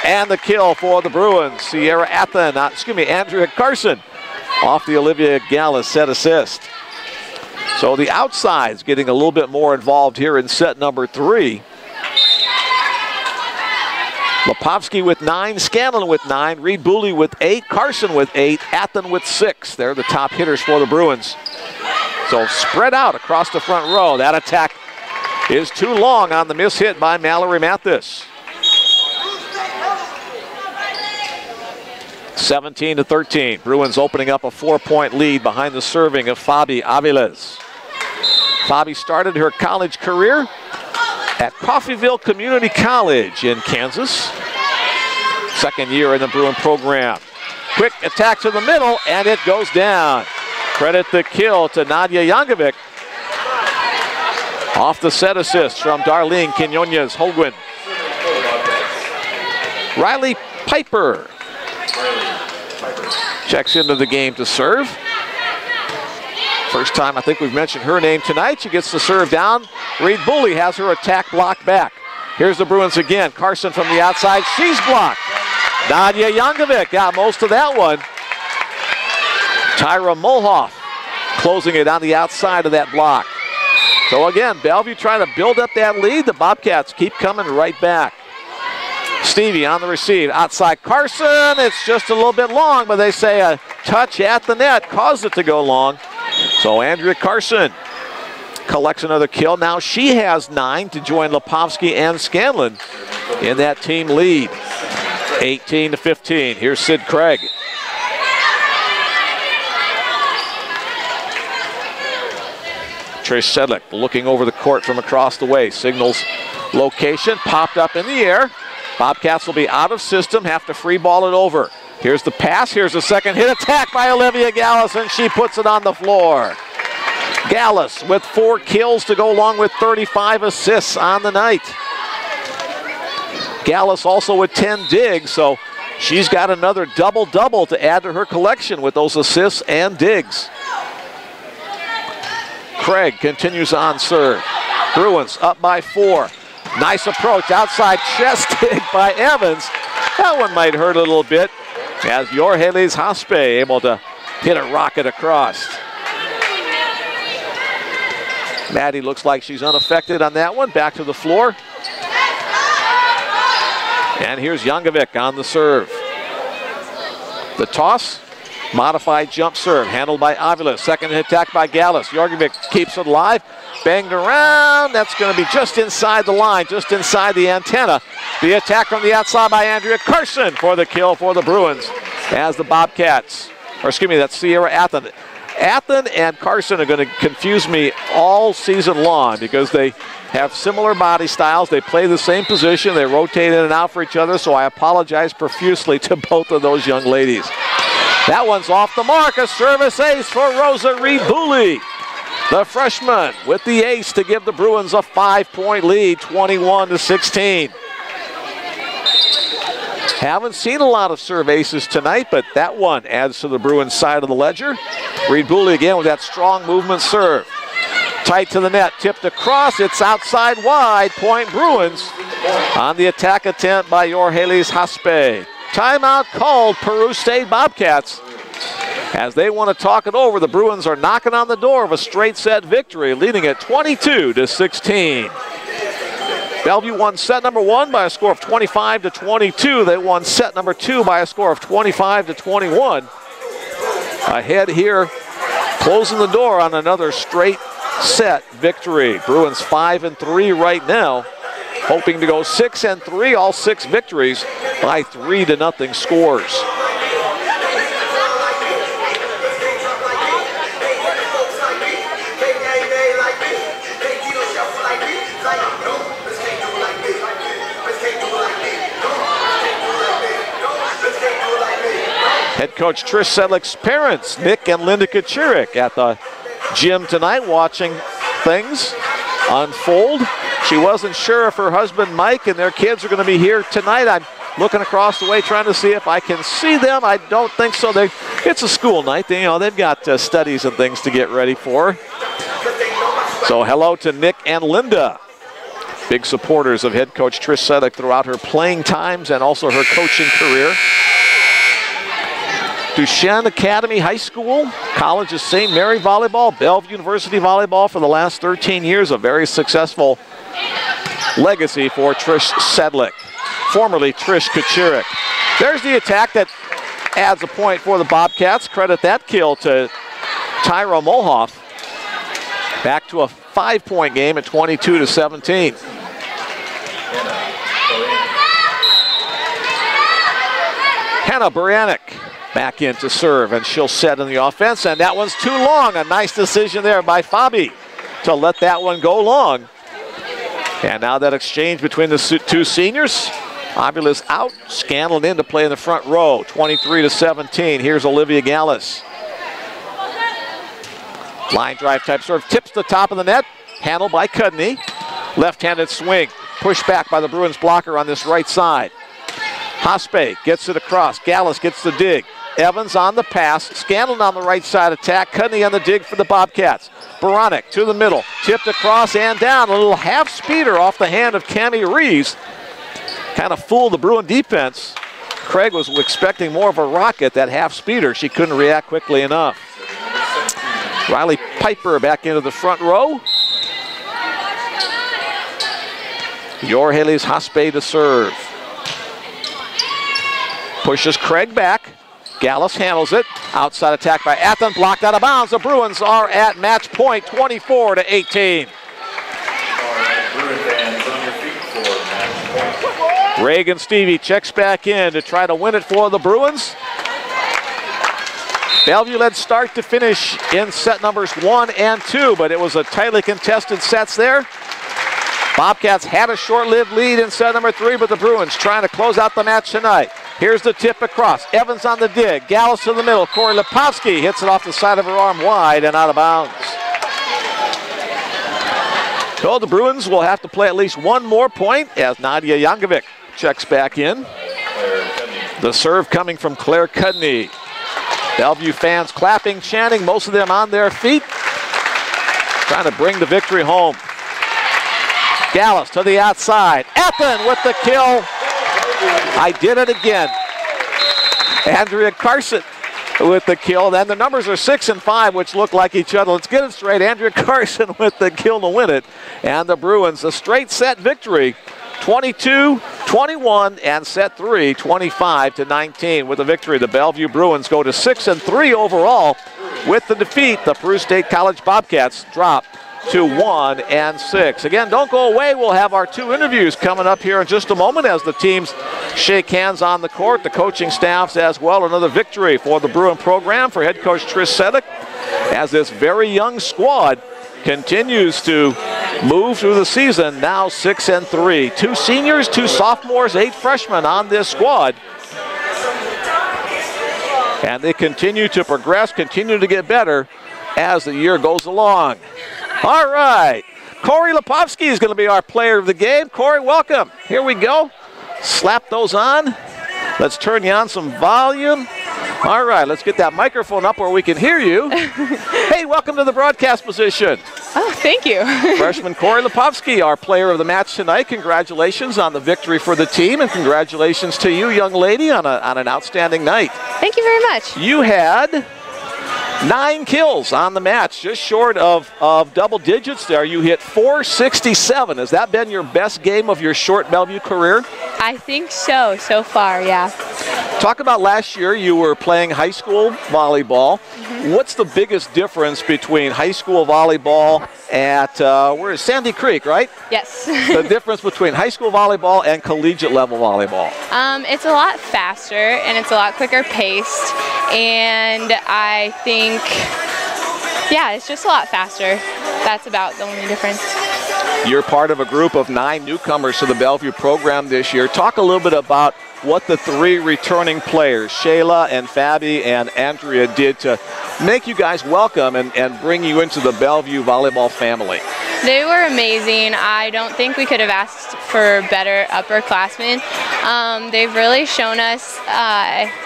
and the kill for the Bruins. Andrea Carson off the Olivia Gallus set assist. So the outside's getting a little bit more involved here in set number 3. Lepovsky with 9, Scanlon with 9, Reed Booley with 8, Carson with 8, Athen with 6. They're the top hitters for the Bruins. So spread out across the front row. That attack is too long on the miss hit by Mallory Mathis. 17-13. Bruins opening up a 4-point lead behind the serving of Fabi Aviles. Fabi started her college career at Coffeyville Community College in Kansas. Second year in the Bruin program. Quick attack to the middle, and it goes down. Credit the kill to Nadia Yankovic. Off the set assist from Darlene Quinones Holguin. Riley Piper checks into the game to serve. First time I think we've mentioned her name tonight. She gets the serve down. Reed Booley has her attack blocked back. Here's the Bruins again. Carson from the outside. She's blocked. Nadia Yankovic got most of that one. Tyra Mulhoff closing it on the outside of that block. So again, Bellevue trying to build up that lead. The Bobcats keep coming right back. Stevie on the receive. Outside Carson. It's just a little bit long, but they say a touch at the net caused it to go long. So Andrea Carson collects another kill. Now she has 9 to join Lepovsky and Scanlon in that team lead. 18-15. Here's Sid Craig. Trish Sedlick looking over the court from across the way. Signals location. Popped up in the air. Bobcats will be out of system. Have to free ball it over. Here's the pass. Here's the second hit attack by Olivia Gallus, and she puts it on the floor. Gallus with 4 kills to go along with 35 assists on the night. Gallus also with 10 digs, so she's got another double-double to add to her collection with those assists and digs. Craig continues on serve. Bruins up by 4. Nice approach, outside chest dig by Evans. That one might hurt a little bit as Jorgelis Haspe able to hit a rocket across. Maddie looks like she's unaffected on that one. Back to the floor. And here's Yankovic on the serve. The toss, modified jump serve, handled by Aviles. Second attack by Gallus. Yankovic keeps it alive. Banged around. That's going to be just inside the line, just inside the antenna. The attack from the outside by Andrea Carson for the kill for the Bruins. As the Bobcats, that's Sierra Athen. Athen and Carson are going to confuse me all season long because they have similar body styles. They play the same position. They rotate in and out for each other, so I apologize profusely to both of those young ladies. That one's off the mark. A service ace for Rosa Reed Booley. The freshman with the ace to give the Bruins a 5-point lead, 21-16. Haven't seen a lot of serve aces tonight, but that one adds to the Bruins side of the ledger. Reed Booley again with that strong movement serve. Tight to the net, tipped across, it's outside wide, point Bruins on the attack attempt by Jorgelis Haspe. Timeout called Peru State Bobcats. As they want to talk it over, the Bruins are knocking on the door of a straight set victory, leading at 22-16. Bellevue won set number 1 by a score of 25-22. They won set number 2 by a score of 25-21. Ahead here, closing the door on another straight set victory. Bruins 5-3 right now hoping to go 6-3, all 6 victories by 3-0 scores. Head coach Trish Sedlick's parents, Nick and Linda Kachurik, at the gym tonight watching things unfold. She wasn't sure if her husband Mike and their kids are going to be here tonight. I'm looking across the way trying to see if I can see them. I don't think so. It's a school night. They've got studies and things to get ready for. So hello to Nick and Linda. Big supporters of head coach Trish Sedlick throughout her playing times and also her coaching career. Duchesne Academy High School, College of St. Mary Volleyball, Bellevue University Volleyball for the last 13 years. A very successful legacy for Trish Sedlick, formerly Trish Kachurik. There's the attack that adds a point for the Bobcats. Credit that kill to Tyra Molhoff. Back to a 5-point game at 22-17. Hannah Baranek back in to serve, and she'll set in the offense, and that one's too long. A nice decision there by Fabi to let that one go long. And now that exchange between the 2 seniors. Avila out, Scanlon in to play in the front row, 23-17. Here's Olivia Gallus. Line drive type serve, tips the top of the net, handled by Cudney. Left-handed swing, pushed back by the Bruins blocker on this right side. Hospe gets it across, Gallus gets the dig. Evans on the pass, Scanlon on the right side attack, Cudney on the dig for the Bobcats. Baranek to the middle, tipped across and down, a little half speeder off the hand of Cammie Reeves. Kind of fooled the Bruin defense. Craig was expecting more of a rocket, that half speeder. She couldn't react quickly enough. Riley Piper back into the front row. Yorhales Hospe to serve. Pushes Craig back. Gallus handles it. Outside attack by Athen, blocked out of bounds. The Bruins are at match point, 24-18. Reagan Stevie checks back in to try to win it for the Bruins. Bellevue led start to finish in set numbers 1 and 2, but it was a tightly contested sets there. Bobcats had a short-lived lead in set number 3, but the Bruins trying to close out the match tonight. Here's the tip across. Evans on the dig. Gallus to the middle. Corey Lepowski hits it off the side of her arm wide and out of bounds. So the Bruins will have to play at least one more point as Nadia Jankovic checks back in. The serve coming from Claire Cudney. Bellevue fans clapping, chanting, most of them on their feet, trying to bring the victory home. Gallus to the outside. Athen with the kill. I did it again. Andrea Carson with the kill. Then the numbers are 6 and 5, which look like each other. Let's get it straight. Andrea Carson with the kill to win it. And the Bruins, a straight set victory. 22-21 and set 3, 25-19 with the victory. The Bellevue Bruins go to 6 and 3 overall. With the defeat, the Peru State College Bobcats drop to 1 and 6. Again, don't go away. We'll have our 2 interviews coming up here in just a moment as the teams shake hands on the court, the coaching staffs as well. Another victory for the Bruin program for head coach Trish Sedlick as this very young squad continues to move through the season, now 6 and 3. 2 seniors, 2 sophomores, 8 freshmen on this squad. And they continue to progress, continue to get better as the year goes along. All right, Corey Lepowski is going to be our player of the game. Corey, welcome. Here we go. Slap those on. Let's turn you on some volume. All right, let's get that microphone up where we can hear you. Hey, welcome to the broadcast position. Oh, thank you. Freshman Corey Lepowski, our player of the match tonight. Congratulations on the victory for the team, and congratulations to you, young lady, on an outstanding night. Thank you very much. You had 9 kills on the match, just short of double digits there. You hit .467. Has that been your best game of your short Bellevue career? I think so far, yeah. Talk about last year. You were playing high school volleyball. what's the biggest difference between high school volleyball at, where is Sandy Creek, right? Yes. The difference between high school volleyball and collegiate level volleyball? It's a lot faster and it's a lot quicker paced, and I think, yeah, it's just a lot faster. That's about the only difference. You're part of a group of 9 newcomers to the Bellevue program this year. Talk a little bit about what the 3 returning players, Shayla and Fabi and Andrea, did to make you guys welcome and bring you into the Bellevue volleyball family. They were amazing. I don't think we could have asked for better upperclassmen. They've really shown us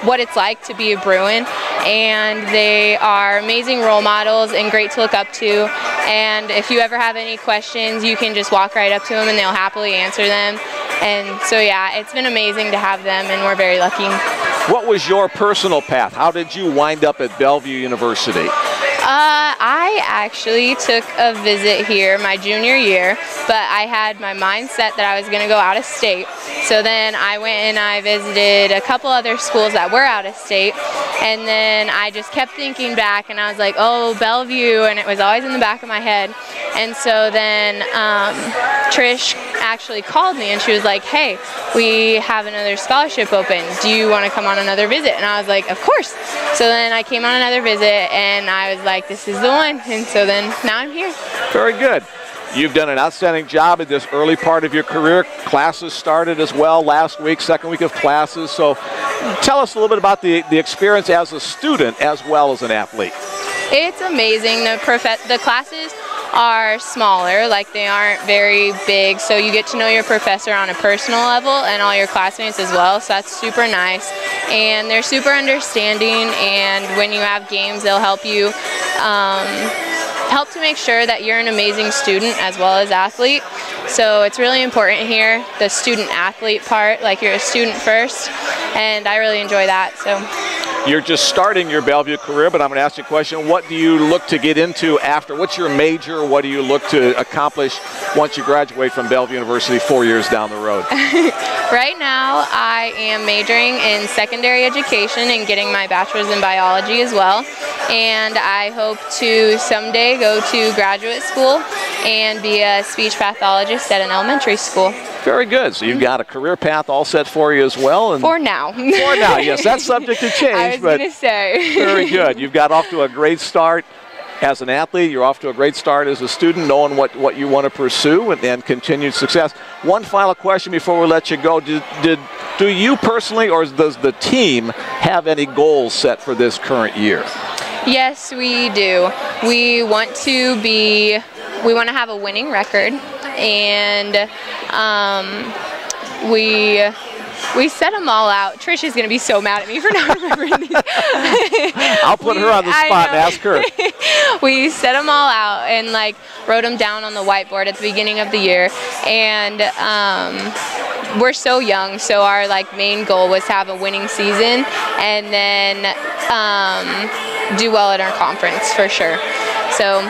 what it's like to be a Bruin, and they are amazing role models and great to look up to. And if you ever have any questions, you can just walk right up to them and they'll happily answer them. And so, yeah, it's been amazing to have them, and we're very lucky. What was your personal path? How did you wind up at Bellevue University? I actually took a visit here my junior year, but I had my mind set that I was going to go out of state. So then I went and I visited a couple other schools that were out of state, and then I just kept thinking back, and I was like, oh, Bellevue, and it was always in the back of my head. And so then Trish actually called me, and she was like, hey, we have another scholarship open. Do you want to come on another visit? And I was like, of course. So then I came on another visit, and I was like, this is the one. And so then now I'm here. Very good. You've done an outstanding job in this early part of your career. Classes started as well last week, second week of classes. So tell us a little bit about the experience as a student as well as an athlete. It's amazing. The classes are smaller, like they aren't very big, so you get to know your professor on a personal level and all your classmates as well, so that's super nice. And they're super understanding, and when you have games, they'll help you help to make sure that you're an amazing student as well as athlete. So it's really important here, the student-athlete part, like you're a student first, and I really enjoy that. So. You're just starting your Bellevue career, but I'm going to ask you a question. What do you look to get into after? What's your major? What do you look to accomplish once you graduate from Bellevue University 4 years down the road? Right now, I am majoring in secondary education and getting my bachelor's in biology as well. And I hope to someday go to graduate school and be a speech pathologist at an elementary school. Very good. So you've got a career path all set for you as well. And for now. For now, yes. That's subject to change. I was going to say. Very good. You've got off to a great start as an athlete. You're off to a great start as a student, knowing what you want to pursue and continued success. One final question before we let you go. Do you personally, or does the team have any goals set for this current year? Yes, we do. We want to have a winning record, and we set them all out. Trish is going to be so mad at me for not remembering these. I'll put her on the spot and ask her. We set them all out and like wrote them down on the whiteboard at the beginning of the year, and we're so young, so our like main goal was to have a winning season and then do well at our conference for sure. So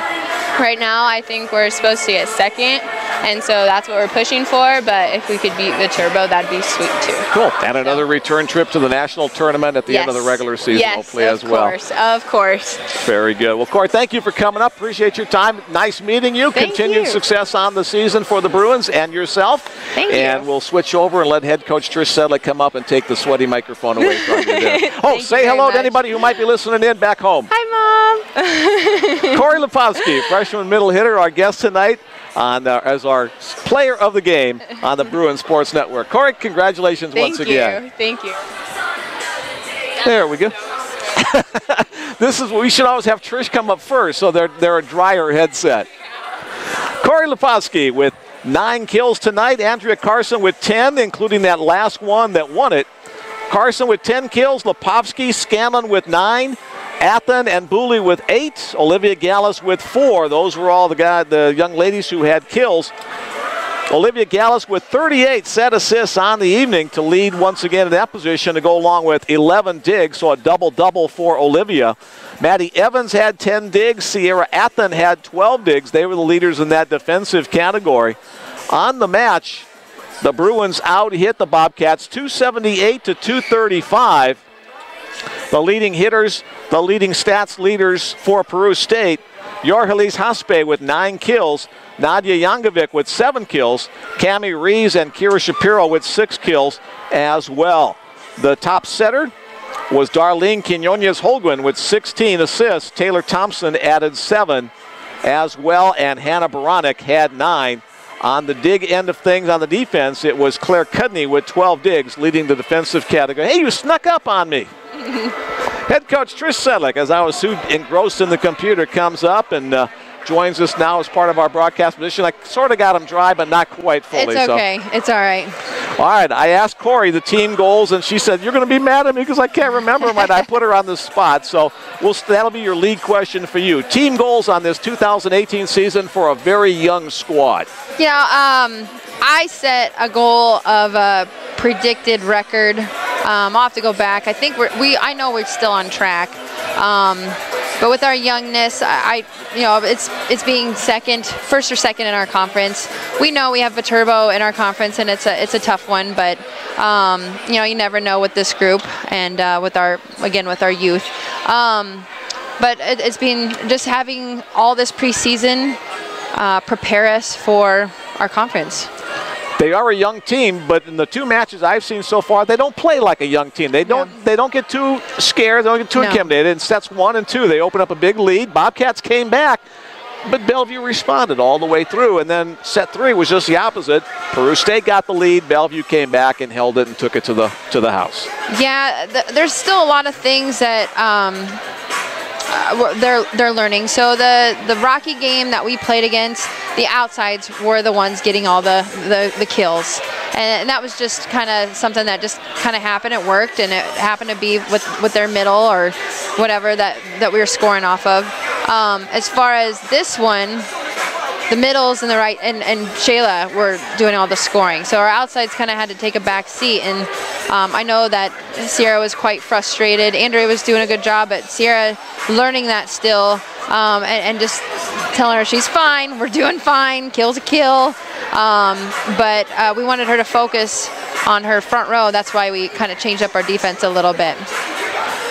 right now I think we're supposed to get second, and so that's what we're pushing for, but if we could beat the Turbo, that'd be sweet too. Cool. And another return trip to the national tournament at the end of the regular season, hopefully as well. Yes, of course. Very good. Well, Corey, thank you for coming up. Appreciate your time. Nice meeting you. Continued success on the season for the Bruins and yourself. Thank you. And we'll switch over and let head coach Trish Sedlick come up and take the sweaty microphone away from you there. Oh, say hello to anybody who might be listening in back home. Hi, Mom. Corey Lepofsky, freshman middle hitter, our guest tonight as our player of the game on the Bruin Sports Network. Corey, congratulations once again. Thank you. There we go. We should always have Trish come up first, so they're a drier headset. Corey Lepofsky with 9 kills tonight. Andrea Carson with 10, including that last one that won it. Carson with 10 kills. Lepofsky, Scanlon with 9. Athen and Booley with 8. Olivia Gallus with 4. Those were all the young ladies who had kills. Olivia Gallus with 38 set assists on the evening to lead once again in that position to go along with 11 digs, so a double-double for Olivia. Maddie Evans had 10 digs. Sierra Athen had 12 digs. They were the leaders in that defensive category. On the match, the Bruins out-hit the Bobcats 278 to 235. The leading hitters, the leading stats leaders for Peru State, Yorgelis Haspe with 9 kills, Nadia Yankovic with 7 kills, Cami Reeves and Kira Shapiro with 6 kills as well. The top setter was Darlene Quinones-Holguin with 16 assists. Taylor Thompson added 7 as well, and Hannah Baranek had 9. On the dig end of things on the defense, it was Claire Cudney with 12 digs, leading the defensive category. Hey, you snuck up on me. Head coach Trish Sedlick, as I was too engrossed in the computer, comes up and joins us now as part of our broadcast position. I sort of got him dry, but not quite fully. It's okay. So. It's all right. All right. I asked Corey the team goals, and she said, you're going to be mad at me because I can't remember them, and I put her on the spot. So that'll be your lead question for you. Team goals on this 2018 season for a very young squad. You know, I set a goal of a predicted record. I'll have to go back. I think I know we're still on track. But with our youngness, it's being first or second in our conference. We know we have Viterbo in our conference, and it's a tough one. But you never know with this group and with our youth. But it's been just having all this preseason prepare us for our conference. They are a young team, but in the 2 matches I've seen so far, they don't play like a young team. They don't get too scared. They don't get too intimidated. In sets 1 and 2, they open up a big lead. Bobcats came back, but Bellevue responded all the way through. And then set 3 was just the opposite. Peru State got the lead. Bellevue came back and held it and took it to the house. Yeah, there's still a lot of things that they're learning. So the Rocky game that we played against, the outsides were the ones getting all the kills, and that was just kind of something that just kind of happened. It worked, and it happened to be with their middle or whatever that we were scoring off of. As far as this one, the middles and the right and Shayla were doing all the scoring. So our outsides kind of had to take a back seat, and I know that Sierra was quite frustrated. Andrea was doing a good job, but Sierra learning that still, and just telling her she's fine, we're doing fine, kill's a kill. But we wanted her to focus on her front row. That's why we kind of changed up our defense a little bit.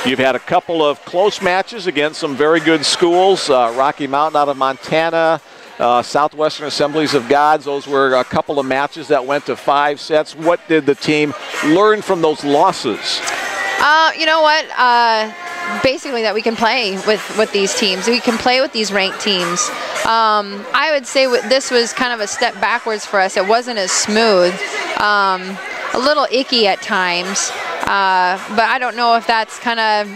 You've had a couple of close matches against some very good schools. Rocky Mountain out of Montana, Southwestern Assemblies of Gods. Those were a couple of matches that went to 5 sets. What did the team learn from those losses? You know what? Basically that we can play with these teams. We can play with these ranked teams. I would say this was kind of a step backwards for us. It wasn't as smooth. A little icky at times. But I don't know if that's kind of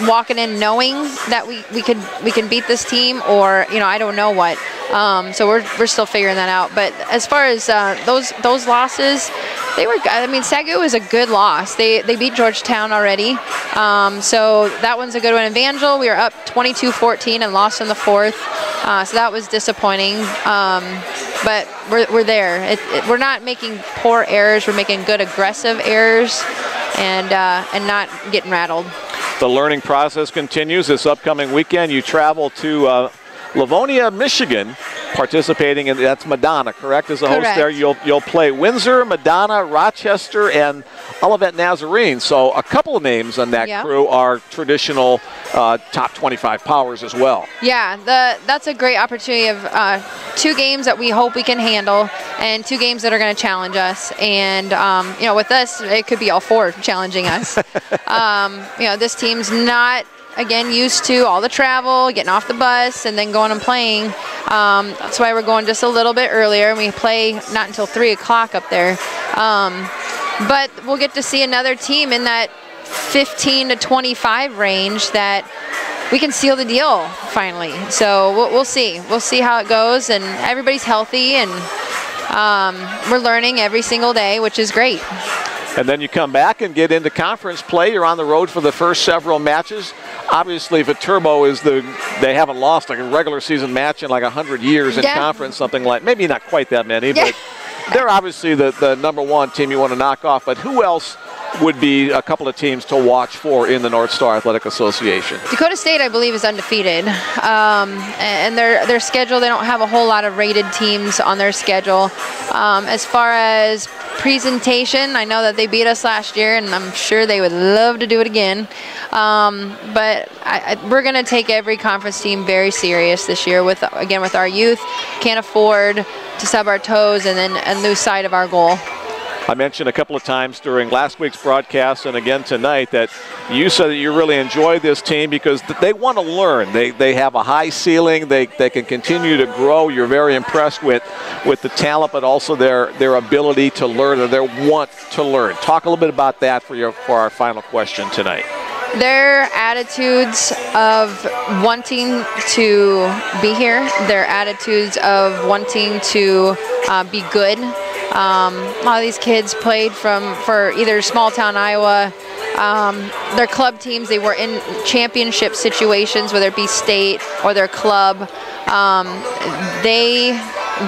walking in knowing that we can beat this team, or I don't know what. So we're still figuring that out. But as far as those losses, they were. I mean, Sagu was a good loss. They beat Georgetown already. So that one's a good one. Evangel, we were up 22-14 and lost in the 4th. So that was disappointing. But we're there. We're not making poor errors. We're making good aggressive errors, and not getting rattled. The learning process continues. This upcoming weekend, you travel to Livonia, Michigan, participating in, that's Madonna, correct? As a host there, you'll play Windsor, Madonna, Rochester, and Olivet Nazarene. So a couple of names on that crew are traditional top 25 powers as well. Yeah, that's a great opportunity of 2 games that we hope we can handle, and 2 games that are going to challenge us. And with us, it could be all 4 challenging us. This team's not, again, used to all the travel, getting off the bus, and then going and playing. That's why we're going just a little bit earlier, and we play not until 3 o'clock up there. But we'll get to see another team in that 15 to 25 range that we can seal the deal finally. So we'll see. We'll see how it goes, and everybody's healthy, and we're learning every single day, which is great. And then you come back and get into conference play. You're on the road for the first several matches. Obviously, Viterbo is they haven't lost like a regular season match in like 100 years in conference, something like, maybe not quite that many, but they're obviously the number 1 team you want to knock off. But who else would be a couple of teams to watch for in the North Star Athletic Association? Dakota State, I believe, is undefeated. And their schedule, they don't have a whole lot of rated teams on their schedule. As far as presentation, I know that they beat us last year, and I'm sure they would love to do it again. But we're going to take every conference team very serious this year with our youth. Can't afford to stub our toes and lose sight of our goal. I mentioned a couple of times during last week's broadcast and again tonight that you said that you really enjoy this team because they want to learn. They have a high ceiling. They can continue to grow. You're very impressed with the talent, but also their ability to learn or their want to learn. Talk a little bit about that for our final question tonight. Their attitudes of wanting to be here, their attitudes of wanting to be good. A lot of these kids played for either small town Iowa, their club teams. They were in championship situations, whether it be state or their club. They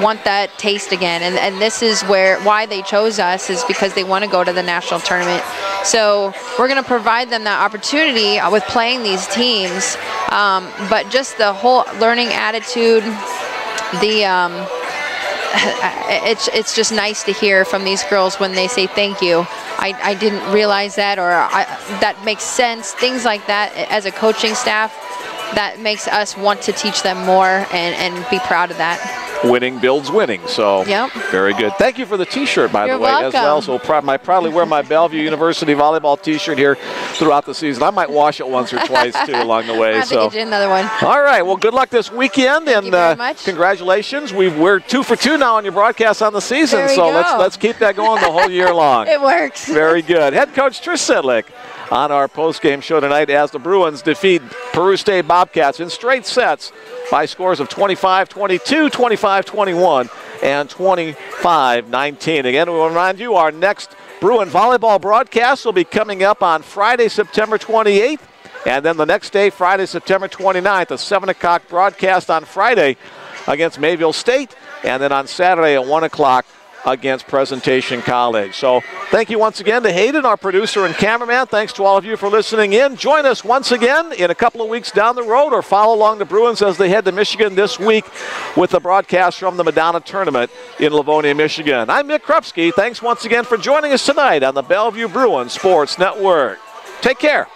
want that taste again, and this is why they chose us, is because they want to go to the national tournament. So we're going to provide them that opportunity with playing these teams, but just the whole learning attitude, it's just nice to hear from these girls when they say thank you. I didn't realize that, or that makes sense. Things like that as a coaching staff, that makes us want to teach them more and be proud of that. Winning builds winning, so yep. Very good. Thank you for the T-shirt, by You're the way, welcome. as well. So I probably wear my Bellevue University volleyball T-shirt here throughout the season. I might wash it once or twice too along the way. I have to get you another one. All right. Well, good luck this weekend, Thank you very much. Congratulations. We're 2 for 2 now on your broadcast on the season, There we so go. let's keep that going the whole year long. It works. Very good. Head coach Trish Sedlick on our post-game show tonight as the Bruins defeat Peru State Bobcats in straight sets by scores of 25-22, 25-21, and 25-19. Again, we will remind you our next Bruin volleyball broadcast will be coming up on Friday, September 28th, and then the next day, Friday, September 29th, a 7 o'clock broadcast on Friday against Mayville State, and then on Saturday at 1 o'clock against Presentation College. So thank you once again to Hayden, our producer and cameraman. Thanks to all of you for listening in. Join us once again in a couple of weeks down the road, or follow along the Bruins as they head to Michigan this week with the broadcast from the Madonna Tournament in Livonia, Michigan. I'm Mick Krupski. Thanks once again for joining us tonight on the Bellevue Bruins Sports Network. Take care.